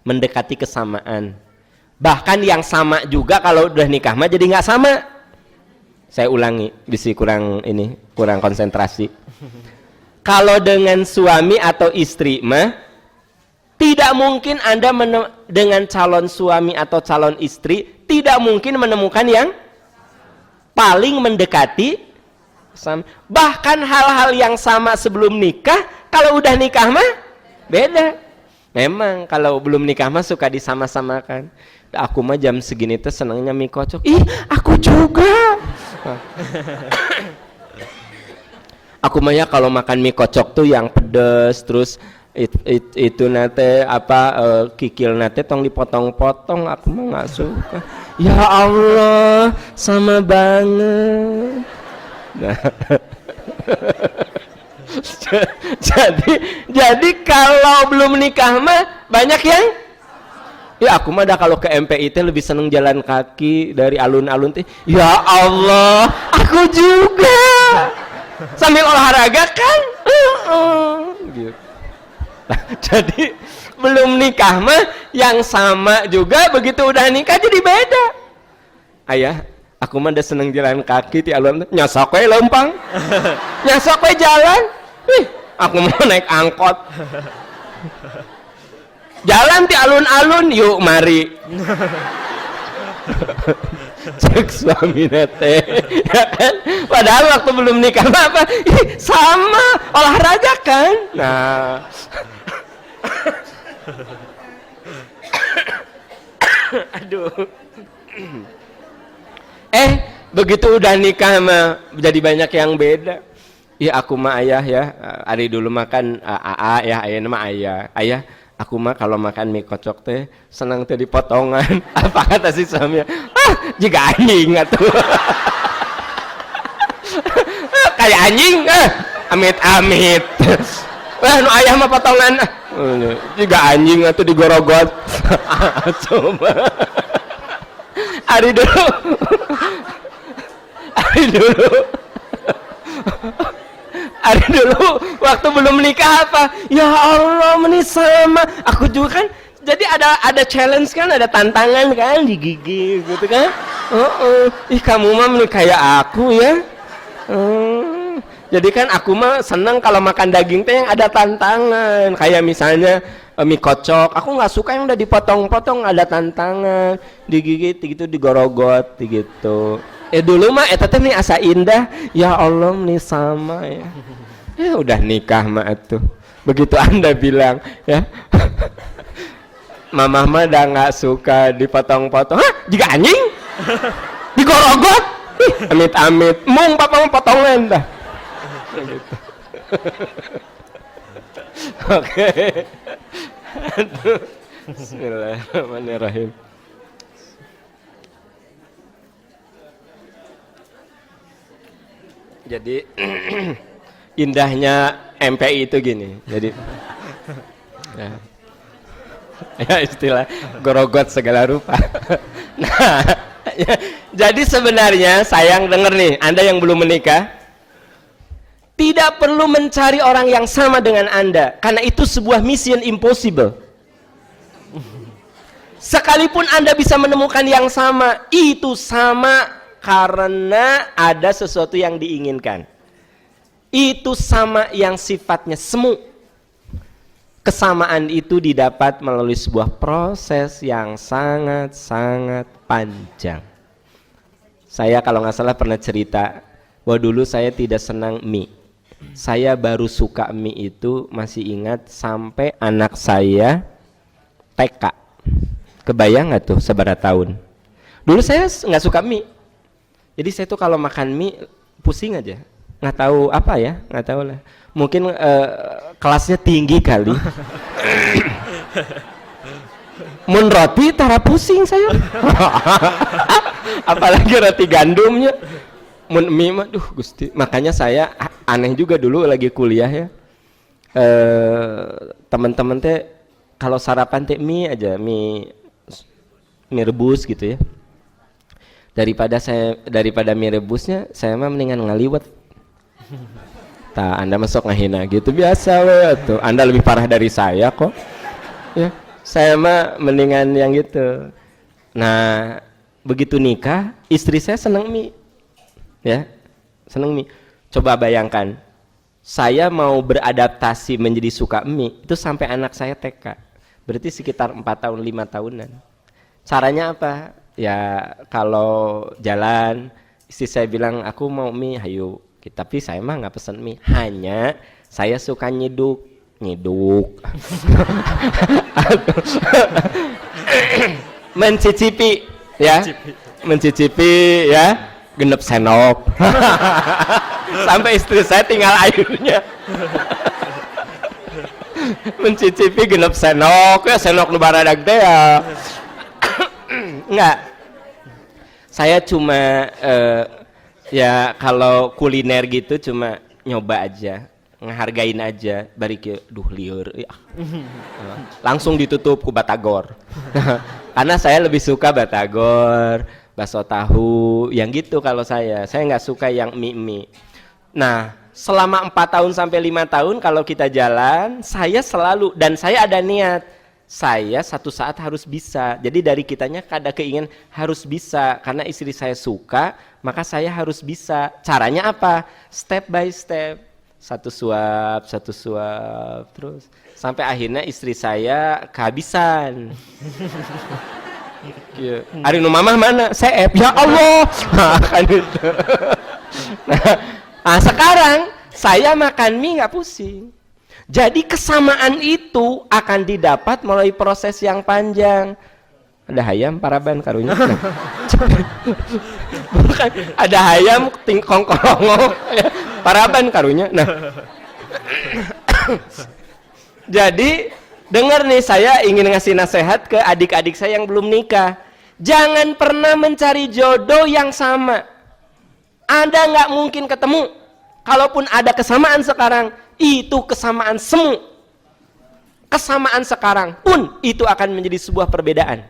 mendekati kesamaan. Bahkan yang sama juga kalau udah nikah mah jadi nggak sama. Saya ulangi, bisa kurang konsentrasi. Kalau dengan suami atau istri mah tidak mungkin Anda dengan calon suami atau calon istri tidak mungkin menemukan yang paling mendekati sama. Bahkan hal-hal yang sama sebelum nikah, kalau udah nikah mah beda. Memang kalau belum nikah mah suka disama-samakan. Aku mah jam segini tuh senangnya mie kocok. Ih, aku juga. Aku mah ya kalau makan mie kocok tuh yang pedes, terus itu nate kikil nate tong dipotong-potong, aku mah nggak suka. Ya Allah, sama banget. Nah. jadi kalau belum nikah mah banyak yang ya aku mah dah kalau ke MPI teh lebih seneng jalan kaki dari alun-alun teh. Ya Allah, aku juga. Sambil olahraga kan? Gitu. Nah, jadi belum nikah mah yang sama juga, begitu udah nikah jadi beda. Ayah, aku mah udah seneng jalan kaki di alun, nyasok we lempang. Nyasok we jalan. Aku mau naik angkot. Jalan di alun-alun, yuk mari. Cek suami nete, ya kan? Padahal waktu belum nikah apa? Sama olahraga kan? Nah, aduh. Begitu udah nikah mah jadi banyak yang beda. Iya aku mah ayah ya, hari dulu makan AA ya, ayah nama ayah. Aku mah kalau makan mie kocok teh senang teh dipotongan. Apa kata si suami? Jika anjing atuh. Kayak anjing, amit-amit. Nu ayah mah potongan. Jika anjing atuh digorogot. Coba. Hari dulu waktu belum nikah apa? Ya Allah, ini sama. Aku juga kan. Jadi ada challenge kan, ada tantangan kan, digigit gitu kan. Ih kamu mah kayak aku ya. Jadi kan aku mah seneng kalau makan daging teh yang ada tantangan. Kayak misalnya mie kocok, aku nggak suka yang udah dipotong-potong, ada tantangan, digigit gitu, digorogot gitu. Dulu mah teh nih asa indah. Ya Allah, nih sama ya. Ya udah nikah mah tuh. Begitu Anda bilang ya. Mama mah udah nggak suka dipotong-potong. Hah? Jika anjing? Digorogot? Amit-amit. Mung papa mau potongan dah. Gitu. Oke. Bismillahirrahmanirrahim. Jadi indahnya MPI itu gini. Jadi ya istilah gorogot segala rupa. Nah, jadi sebenarnya sayang denger nih, Anda yang belum menikah, tidak perlu mencari orang yang sama dengan Anda, karena itu sebuah mission impossible. Sekalipun Anda bisa menemukan yang sama, itu sama karena ada sesuatu yang diinginkan. Itu sama yang sifatnya semu. Kesamaan itu didapat melalui sebuah proses yang sangat-sangat panjang. Saya kalau nggak salah pernah cerita bahwa dulu saya tidak senang mie. Saya baru suka mie itu masih ingat sampai anak saya TK. Kebayang nggak tuh seberapa tahun? Dulu saya nggak suka mie. Jadi saya tuh kalau makan mie pusing aja, nggak tahu apa ya, nggak tahu lah. Mungkin kelasnya tinggi kali. Mun roti tara pusing saya. Apalagi roti gandumnya. Mun mie mah, duh Gusti. Makanya saya aneh juga dulu lagi kuliah ya. Teman-teman teh kalau sarapan teh mie aja, mie rebus gitu ya. Daripada mie rebusnya, saya mah mendingan ngaliwet. Anda masuk ngahina gitu biasa we tuh. Anda lebih parah dari saya kok. Ya. Saya mah mendingan yang gitu. Nah, begitu nikah, istri saya seneng mie. Ya, seneng mie. Coba bayangkan, saya mau beradaptasi menjadi suka mie, itu sampai anak saya TK. Berarti sekitar 4 tahun, 5 tahunan. Caranya apa? Ya, kalau jalan, istri saya bilang, aku mau mie, ayo. Tapi saya mah nggak pesen mie. Hanya, saya suka nyiduk. Mencicipi ya, genep senok. Sampai istri saya tinggal airnya. Mencicipi genep senok, ya senok nu baradag teh ya. Enggak. Saya cuma ya kalau kuliner gitu cuma nyoba aja, ngehargain aja, bari kieu duh lieur ya. Langsung ditutup ku batagor. Karena saya lebih suka batagor, bakso tahu, yang gitu kalau saya nggak suka yang mie. Nah, selama 4 tahun sampai 5 tahun kalau kita jalan, saya selalu, dan saya ada niat, saya satu saat harus bisa. Jadi dari kitanya ada keinginan harus bisa, karena istri saya suka, maka saya harus bisa. Caranya apa? Step by step, satu suap terus sampai akhirnya istri saya kehabisan. Ari nu mamah mana? Seep. Ya Allah. Kan itu. Nah, sekarang saya makan mie nggak pusing. Jadi kesamaan itu akan didapat melalui proses yang panjang. Ada hayam paraban karunya. Bukan, ada hayam kongkolongo paraban karunya. Nah. Jadi dengar nih, saya ingin ngasih nasihat ke adik-adik saya yang belum nikah. Jangan pernah mencari jodoh yang sama. Anda nggak mungkin ketemu. Kalaupun ada kesamaan sekarang, itu kesamaan semu. Kesamaan sekarang pun itu akan menjadi sebuah perbedaan.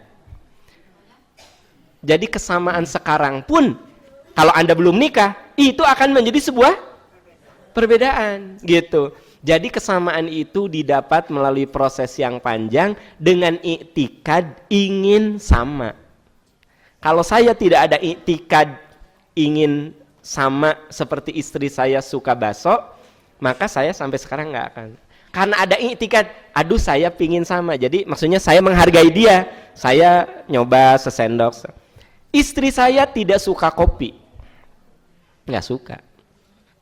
Jadi kesamaan sekarang pun, kalau Anda belum nikah, itu akan menjadi sebuah perbedaan, gitu. Jadi kesamaan itu didapat melalui proses yang panjang dengan iktikad ingin sama. Kalau saya tidak ada iktikad ingin sama seperti istri saya suka bakso, maka saya sampai sekarang nggak akan. Karena ada iktikad, aduh saya pingin sama. Jadi maksudnya saya menghargai dia, saya nyoba sesendok. Istri saya tidak suka kopi, nggak suka.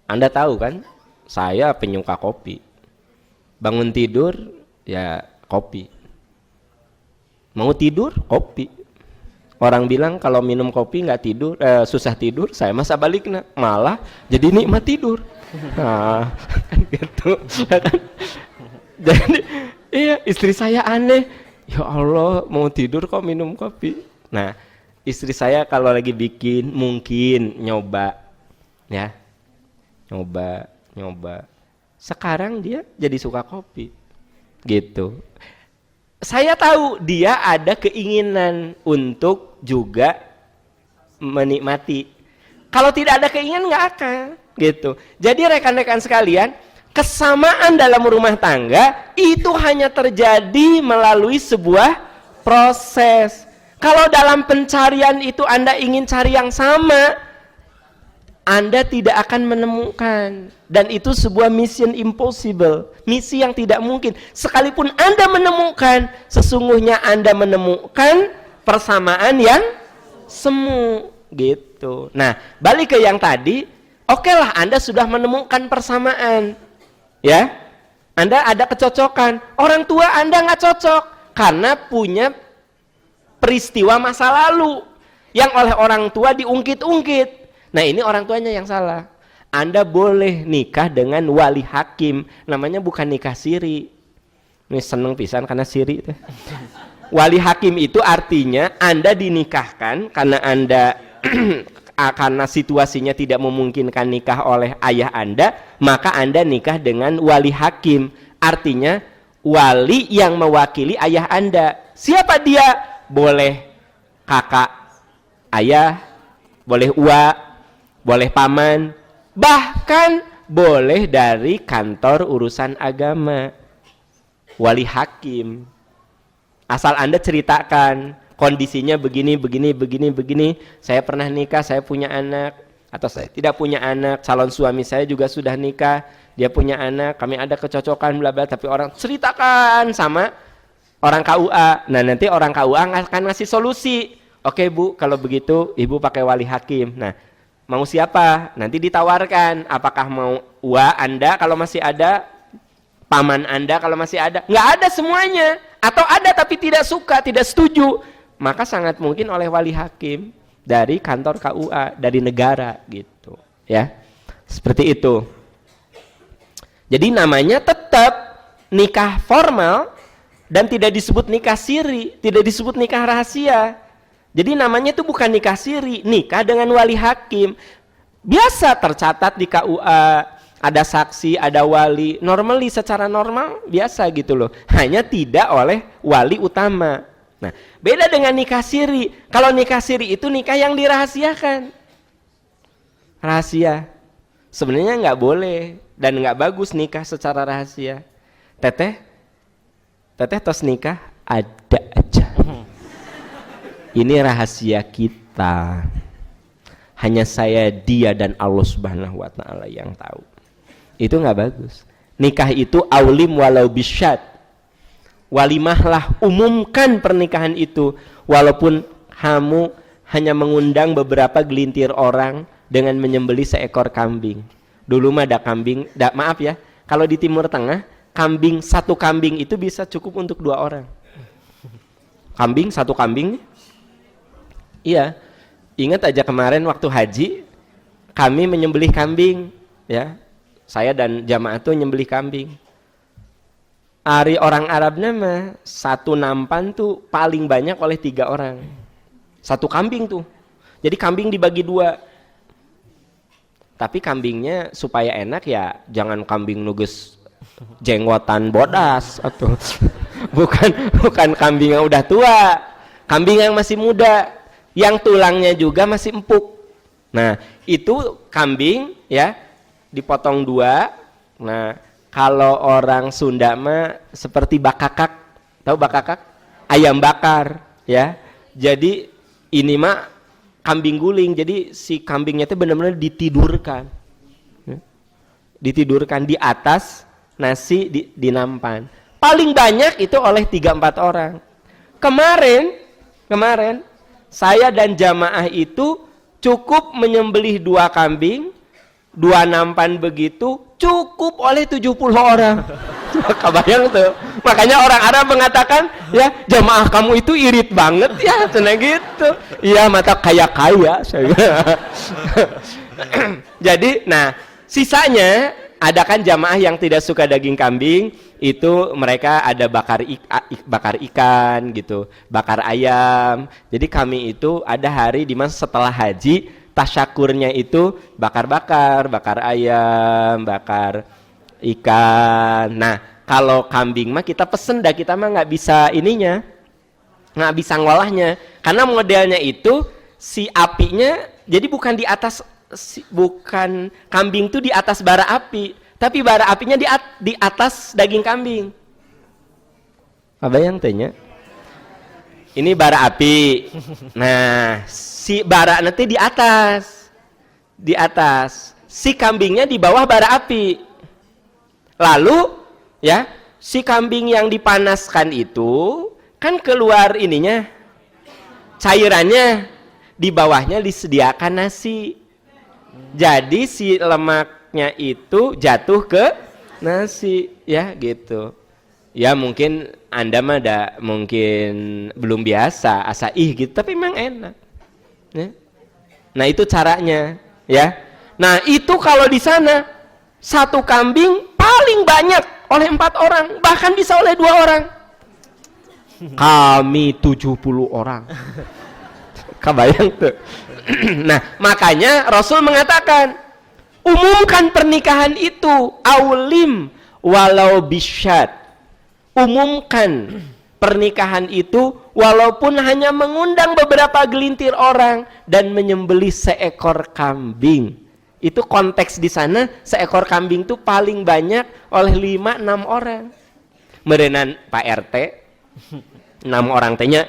Anda tahu kan? Saya penyuka kopi. Bangun tidur ya kopi. Mau tidur kopi. Orang bilang kalau minum kopi nggak tidur, susah tidur. Saya masa baliknya malah jadi nikmat tidur. Nah, kan gitu. Jadi iya, istri saya aneh. Ya Allah, mau tidur kok minum kopi. Nah, istri saya kalau lagi bikin mungkin nyoba, ya, nyoba. Sekarang dia jadi suka kopi, gitu. Saya tahu dia ada keinginan untuk juga menikmati. Kalau tidak ada keinginan nggak akan, gitu. Jadi rekan-rekan sekalian, kesamaan dalam rumah tangga itu hanya terjadi melalui sebuah proses. Kalau dalam pencarian itu Anda ingin cari yang sama, Anda tidak akan menemukan, dan itu sebuah mission impossible, misi yang tidak mungkin. Sekalipun Anda menemukan, sesungguhnya Anda menemukan persamaan yang semu, gitu. Nah, balik ke yang tadi, oke lah Anda sudah menemukan persamaan, ya, Anda ada kecocokan. Orang tua Anda nggak cocok karena punya peristiwa masa lalu yang oleh orang tua diungkit-ungkit. Nah, ini orang tuanya yang salah. Anda boleh nikah dengan wali hakim, namanya bukan nikah siri. Ini seneng pisan karena siri itu. Wali hakim itu artinya Anda dinikahkan karena Anda karena situasinya tidak memungkinkan nikah oleh ayah Anda, maka Anda nikah dengan wali hakim. Artinya wali yang mewakili ayah Anda. Siapa dia? Boleh kakak ayah, boleh uak, boleh paman, bahkan boleh dari kantor urusan agama, wali hakim. Asal Anda ceritakan kondisinya begini, saya pernah nikah, saya punya anak, atau saya tidak punya anak, calon suami saya juga sudah nikah, dia punya anak, kami ada kecocokan, bla bla, tapi orang ceritakan sama orang KUA. Nah, nanti orang KUA akan ngasih solusi. Oke Bu, kalau begitu Ibu pakai wali hakim. Nah, mau siapa? Nanti ditawarkan, apakah mau Anda kalau masih ada, paman Anda kalau masih ada. Nggak ada semuanya, atau ada tapi tidak suka, tidak setuju, maka sangat mungkin oleh wali hakim dari kantor KUA, dari negara gitu ya. Seperti itu. Jadi namanya tetap nikah formal dan tidak disebut nikah siri, tidak disebut nikah rahasia. Jadi namanya itu bukan nikah siri, nikah dengan wali hakim. Biasa tercatat di KUA, ada saksi, ada wali, normally secara normal biasa gitu loh. Hanya tidak oleh wali utama. Nah, beda dengan nikah siri. Kalau nikah siri itu nikah yang dirahasiakan. Rahasia. Sebenarnya nggak boleh dan nggak bagus nikah secara rahasia. Teteh tos nikah ada aja. Ini rahasia kita. Hanya saya, dia, dan Allah Subhanahu wa Ta'ala yang tahu. Itu nggak bagus. Nikah itu aulim walau bisyad. Walimahlah, umumkan pernikahan itu, walaupun kamu hanya mengundang beberapa gelintir orang dengan menyembelih seekor kambing. Dulu mah ada kambing, maaf ya, kalau di Timur Tengah satu kambing itu bisa cukup untuk 2 orang. Satu kambing, iya. Ingat aja kemarin waktu haji kami menyembelih kambing, ya. Saya dan jamaah tuh nyembelih kambing. Ari orang Arabnya mah satu nampan tuh paling banyak oleh 3 orang. Satu kambing tuh. Jadi kambing dibagi 2. Tapi kambingnya supaya enak ya jangan kambing nuges jenggotan bodas atau bukan kambing yang udah tua. Kambing yang masih muda, yang tulangnya juga masih empuk. Nah, itu kambing ya dipotong 2. Nah, kalau orang Sunda mah seperti bakakak. Tahu bakakak? Ayam bakar ya. Jadi ini mah kambing guling. Jadi si kambingnya itu benar-benar ditidurkan. Ya. Ditidurkan di atas nasi di nampan. Paling banyak itu oleh 3-4 orang. Kemarin saya dan jamaah itu cukup menyembelih 2 kambing, 2 nampan begitu, cukup oleh 70 orang. Kebayang tuh. Makanya orang Arab mengatakan, ya jamaah kamu itu irit banget ya, cina gitu. Iya, mata kaya-kaya. Jadi, nah sisanya ada kan jamaah yang tidak suka daging kambing, itu mereka ada bakar ikan gitu, bakar ayam. Jadi kami itu ada hari di mana setelah haji tasyakurnya itu bakar ayam, bakar ikan. Nah, kalau kambing mah kita pesen dah, kita mah nggak bisa ininya, nggak bisa ngolahnya, karena modelnya itu si apinya jadi bukan di atas, bukan kambing tuh di atas bara api, tapi bara apinya di atas daging kambing. Apa yang tanya? Ini bara api. Nah, si bara nanti di atas. Si kambingnya di bawah bara api. Lalu, ya, si kambing yang dipanaskan itu kan keluar ininya, cairannya. Di bawahnya disediakan nasi. Jadi si lemaknya itu jatuh ke nasi, ya gitu. Ya mungkin Anda mah mungkin belum biasa asa gitu, tapi memang enak. Ya. Nah itu caranya, ya. Nah itu kalau di sana satu kambing paling banyak oleh 4 orang, bahkan bisa oleh 2 orang. Kami 70 orang. Kebayang tuh. Nah makanya Rasul mengatakan, umumkan pernikahan itu, aulim walau bisyad. Umumkan pernikahan itu walaupun hanya mengundang beberapa gelintir orang dan menyembelih seekor kambing. Itu konteks di sana, seekor kambing itu paling banyak oleh 5-6 orang. Merenan Pak RT, 6 orang tehnya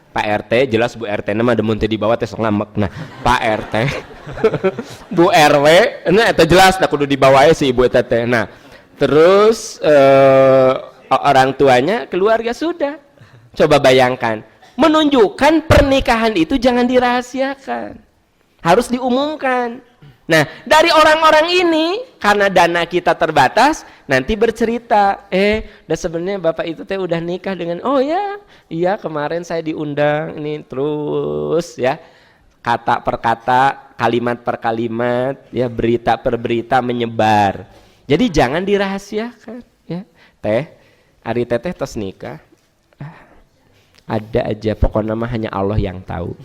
Pak RT, jelas Bu RT nama demun teh di bawah teh sok ngambek. Nah, Pak RT Bu RW nah eta jelas da kudu di bawah si ibu eta teh. Nah, terus orang tuanya, keluarga sudah. Coba bayangkan, menunjukkan pernikahan itu jangan dirahasiakan. Harus diumumkan. Nah, dari orang-orang ini karena dana kita terbatas, nanti bercerita, udah sebenarnya bapak itu teh udah nikah dengan, oh ya, iya kemarin saya diundang ini terus ya, kata per kata, kalimat per kalimat, ya berita per berita menyebar. Jadi jangan dirahasiakan, ya. Teh, ari teteh tos nikah, ada aja pokoknya mah hanya Allah yang tahu.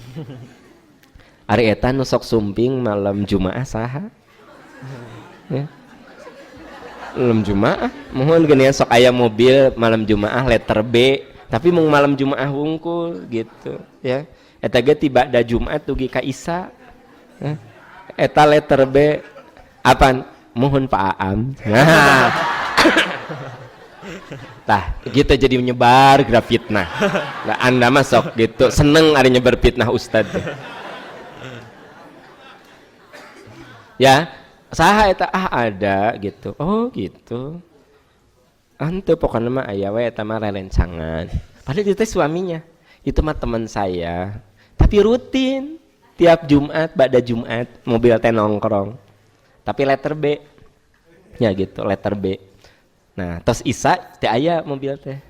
Ari eta nu sok sumping malam Jumaah saha? Ya. Malam Jumaah, mohon geuningan sok aya mobil malam Jumaah letter B, tapi mau malam Jumaah wungkul gitu, ya. Eta ge tiba da Jumat dugi ka Isa. Ya. Eta letter B apaan? Mohon Pak Aam. Nah. Tah, gitu jadi menyebar fitnah. Lah Anda masuk gitu, seneng ari nyebar fitnah ustad. Ya, saha eta ada gitu. Oh, gitu. Henteu pokoknya mah aya we eta mah rerencangan. Padahal itu suaminya. Itu mah teman saya. Tapi rutin tiap Jumat, ba'da Jumat mobil teh nongkrong. Tapi letter B. Ya gitu, letter B. Nah, tos Isa teh aya mobil teh.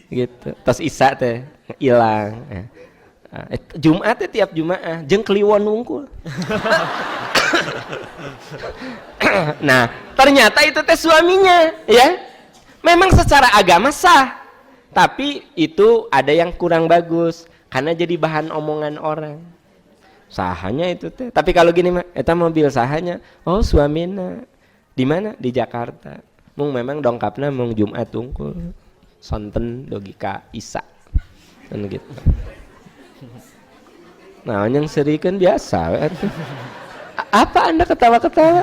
Gitu. Tos Isa teh ilang. Jumat teh tiap Jumaah jeung kliwon wungkul. Nah, ternyata itu teh suaminya, ya. Memang secara agama sah, tapi itu ada yang kurang bagus karena jadi bahan omongan orang. Sahanya itu teh. Tapi kalau gini mah, eta mobil sahanya, oh suamina. Di mana? Di Jakarta. Mung memang dongkapna mung Jumat tungkul. Sonten dogi ka Isa. Kan gitu. Nah, yang serikeun biasa atuh. Apa Anda ketawa-ketawa?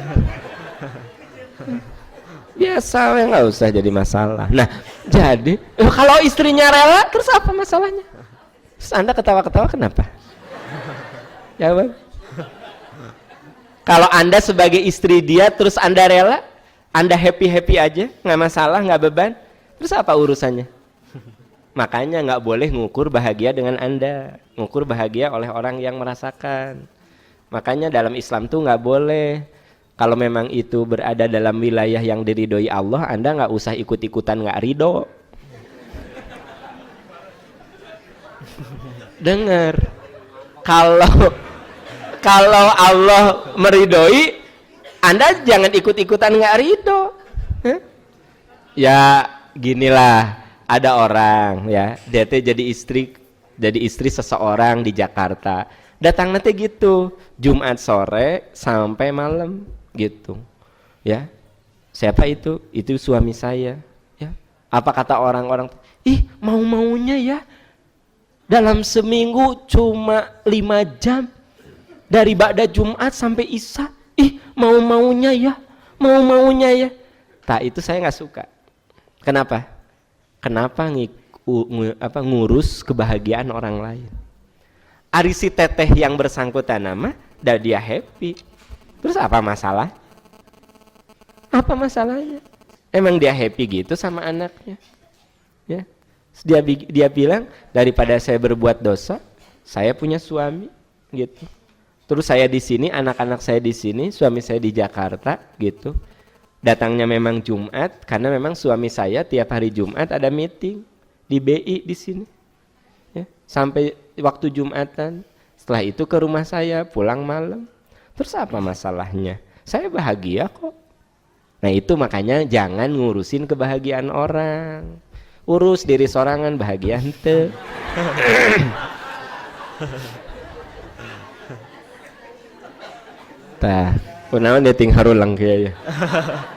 Biasa we, nggak usah jadi masalah. Nah, jadi kalau istrinya rela, terus apa masalahnya? Terus Anda ketawa-ketawa kenapa? Jawab. Kalau Anda sebagai istri dia, terus Anda rela, Anda happy-happy aja, nggak masalah, nggak beban, terus apa urusannya? Makanya nggak boleh ngukur bahagia dengan Anda, ngukur bahagia oleh orang yang merasakan. Makanya dalam Islam tuh nggak boleh, kalau memang itu berada dalam wilayah yang diridhoi Allah, Anda nggak usah ikut-ikutan nggak ridho. Dengar, kalau Allah meridhoi, Anda jangan ikut-ikutan nggak ridho. Ya ginilah, ada orang ya, dia teh jadi istri seseorang di Jakarta. Datang nanti gitu, Jumat sore sampai malam gitu, ya. Siapa itu? Itu suami saya. Ya. Apa kata orang-orang? Ih, mau-maunya ya. Dalam seminggu cuma 5 jam dari ba'da Jumat sampai Isya. Ih, mau-maunya ya, mau-maunya ya. Tak, itu saya nggak suka. Kenapa? Kenapa ngurus kebahagiaan orang lain? Ari si teteh yang bersangkutan nama, dah dia happy. Terus apa masalah? Apa masalahnya? Emang dia happy gitu sama anaknya? Ya. Dia bilang, daripada saya berbuat dosa, saya punya suami, gitu. Terus saya di sini, anak-anak saya di sini, suami saya di Jakarta, gitu. Datangnya memang Jumat, karena memang suami saya tiap hari Jumat ada meeting di BI di sini. Ya, sampai waktu Jumatan, setelah itu ke rumah saya pulang malam. Terus apa masalahnya? Saya bahagia kok. Nah itu makanya jangan ngurusin kebahagiaan orang, urus diri sorangan bahagia henteu. Tah, kunaon dia ting harulang kieu ya.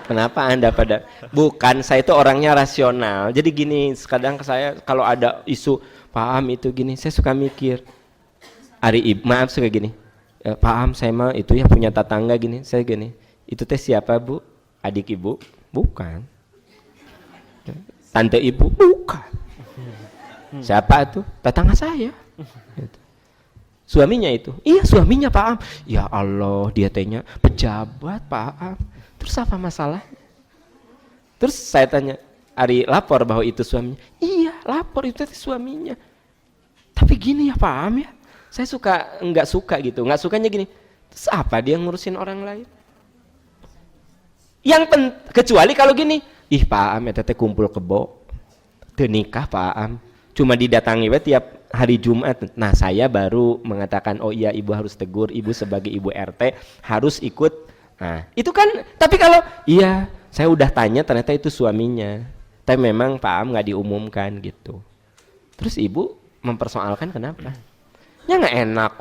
Kenapa Anda pada bukan, saya itu orangnya rasional. Jadi gini, kadang saya kalau ada isu paham itu gini, saya suka mikir. Maaf suka gini. Paham saya mah itu ya punya tetangga gini, saya gini. Itu teh siapa Bu? Adik Ibu? Bukan. Tante Ibu? Bukan. Siapa tuh? Tetangga saya. Gitu. Suaminya itu. Iya, suaminya Pak Am. Ya Allah, dia tanya pejabat Pak Am. Terus apa masalahnya? Terus saya tanya, Ari lapor bahwa itu suaminya. Iya, lapor itu suaminya. Tapi gini ya Pak Am ya. Saya enggak suka gitu. Enggak sukanya gini. Terus apa dia ngurusin orang lain? Kecuali kalau gini, ih Pak Am ya teteh kumpul kebo. Teu nikah Pak Am. Cuma didatangi tiap hari Jumat. Nah, saya baru mengatakan, oh iya ibu harus tegur, ibu sebagai ibu RT harus ikut. Nah, itu kan, tapi kalau iya, saya udah tanya ternyata itu suaminya. Tapi memang Pak Am nggak diumumkan gitu. Terus ibu mempersoalkan kenapa? Ya nggak enak,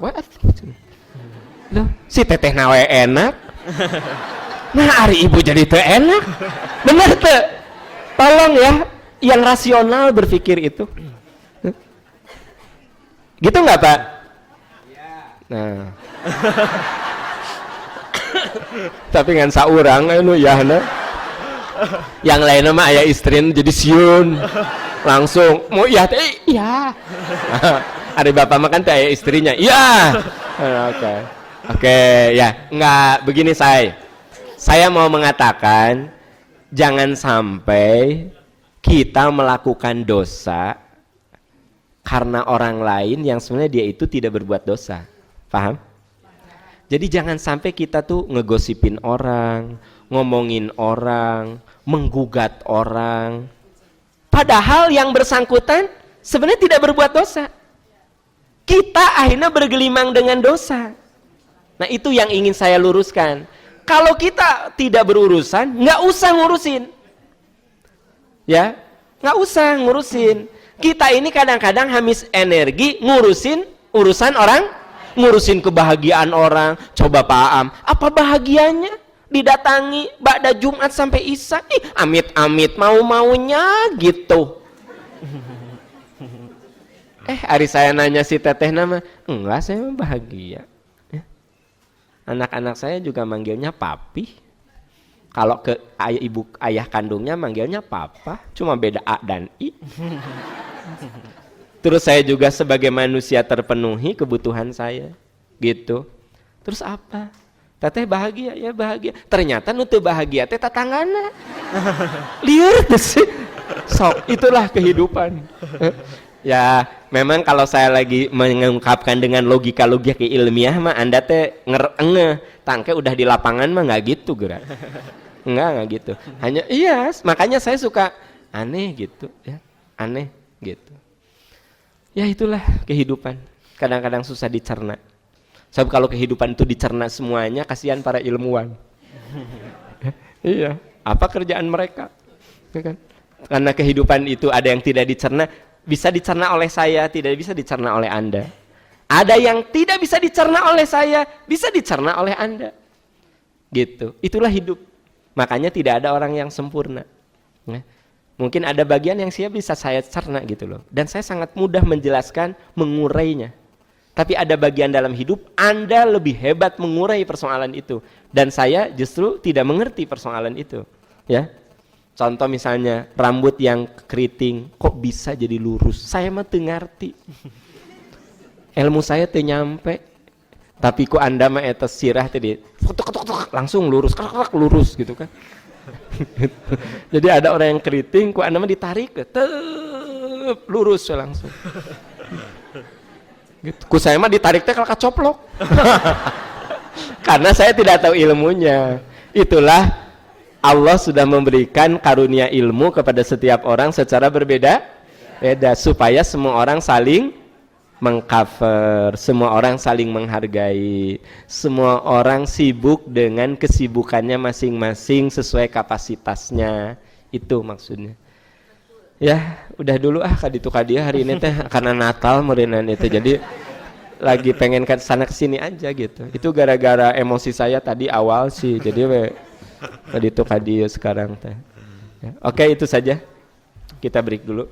loh, si teteh nawe enak. Nah, hari ibu jadi teu enak. Bener teu? Tolong ya, yang rasional berpikir itu. Gitu nggak Pak? Nah. Tapi ngan saurang anu ya nah. Yang lainnya mah aya istrin jadi siun. Langsung mau iya teh iya. Ada bapak mah kan teh aya istrinya. Iya. Oke, ya, enggak begini saya mau mengatakan jangan sampai kita melakukan dosa karena orang lain yang sebenarnya dia itu tidak berbuat dosa. Paham? Jadi jangan sampai kita tuh ngegosipin orang, ngomongin orang, menggugat orang. Padahal yang bersangkutan sebenarnya tidak berbuat dosa. Kita akhirnya bergelimang dengan dosa. Nah, itu yang ingin saya luruskan. Kalau kita tidak berurusan, nggak usah ngurusin. Ya, nggak usah ngurusin. Kita ini kadang-kadang habis energi ngurusin urusan orang, ngurusin kebahagiaan orang. Coba Pak Am, apa bahagianya didatangi ba'da Jumat sampai Isya? Amit-amit mau-maunya gitu. Hari saya nanya si teteh nama, enggak, saya bahagia. Anak-anak saya juga manggilnya papi. Kalau ke ayah kandungnya manggilnya papa, cuma beda A dan I. Terus saya juga sebagai manusia terpenuhi kebutuhan saya, gitu. Terus apa? Teteh bahagia, ya bahagia. Ternyata nutu bahagia teh tatanggana. Liur sih. Sok, itulah kehidupan. Ya, memang kalau saya lagi mengungkapkan dengan logika-logika ilmiah mah Anda teh ngerengeh, tangke udah di lapangan mah nggak gitu gerak. Enggak gitu. Hanya iya, makanya saya suka aneh gitu ya. Aneh gitu. Ya itulah kehidupan. Kadang-kadang susah dicerna. Sebab kalau kehidupan itu dicerna semuanya, kasihan para ilmuwan. Iya, apa kerjaan mereka? Ya kan? Karena kehidupan itu ada yang tidak dicerna, bisa dicerna oleh saya, tidak bisa dicerna oleh Anda. Ada yang tidak bisa dicerna oleh saya, bisa dicerna oleh Anda. Gitu. Itulah hidup. Makanya tidak ada orang yang sempurna. Ya. Mungkin ada bagian yang bisa saya cerna gitu loh. Dan saya sangat mudah menjelaskan, mengurainya. Tapi ada bagian dalam hidup Anda lebih hebat mengurai persoalan itu. Dan saya justru tidak mengerti persoalan itu. Ya. Contoh misalnya rambut yang keriting kok bisa jadi lurus, saya mah teu ngarti. Ilmu saya teu nyampe. Tapi kok Anda mah eta sirah tadi langsung lurus, lurus gitu kan. Jadi ada orang yang keriting kok Anda mah ditarik lurus langsung. Gitu. Ku saya mah ditarik teh kalau kacoplok. Karena saya tidak tahu ilmunya. Itulah Allah sudah memberikan karunia ilmu kepada setiap orang secara berbeda supaya semua orang saling mengcover, semua orang saling menghargai, semua orang sibuk dengan kesibukannya masing-masing sesuai kapasitasnya. Itu maksudnya. Ya, udah dulu kaditu kadia hari ini teh karena Natal meureunnan itu. Jadi lagi pengen ke sana kesini aja gitu. Itu gara-gara emosi saya tadi awal sih. Jadi tadi itu kadia sekarang teh. Ya. Oke, itu saja. Kita break dulu.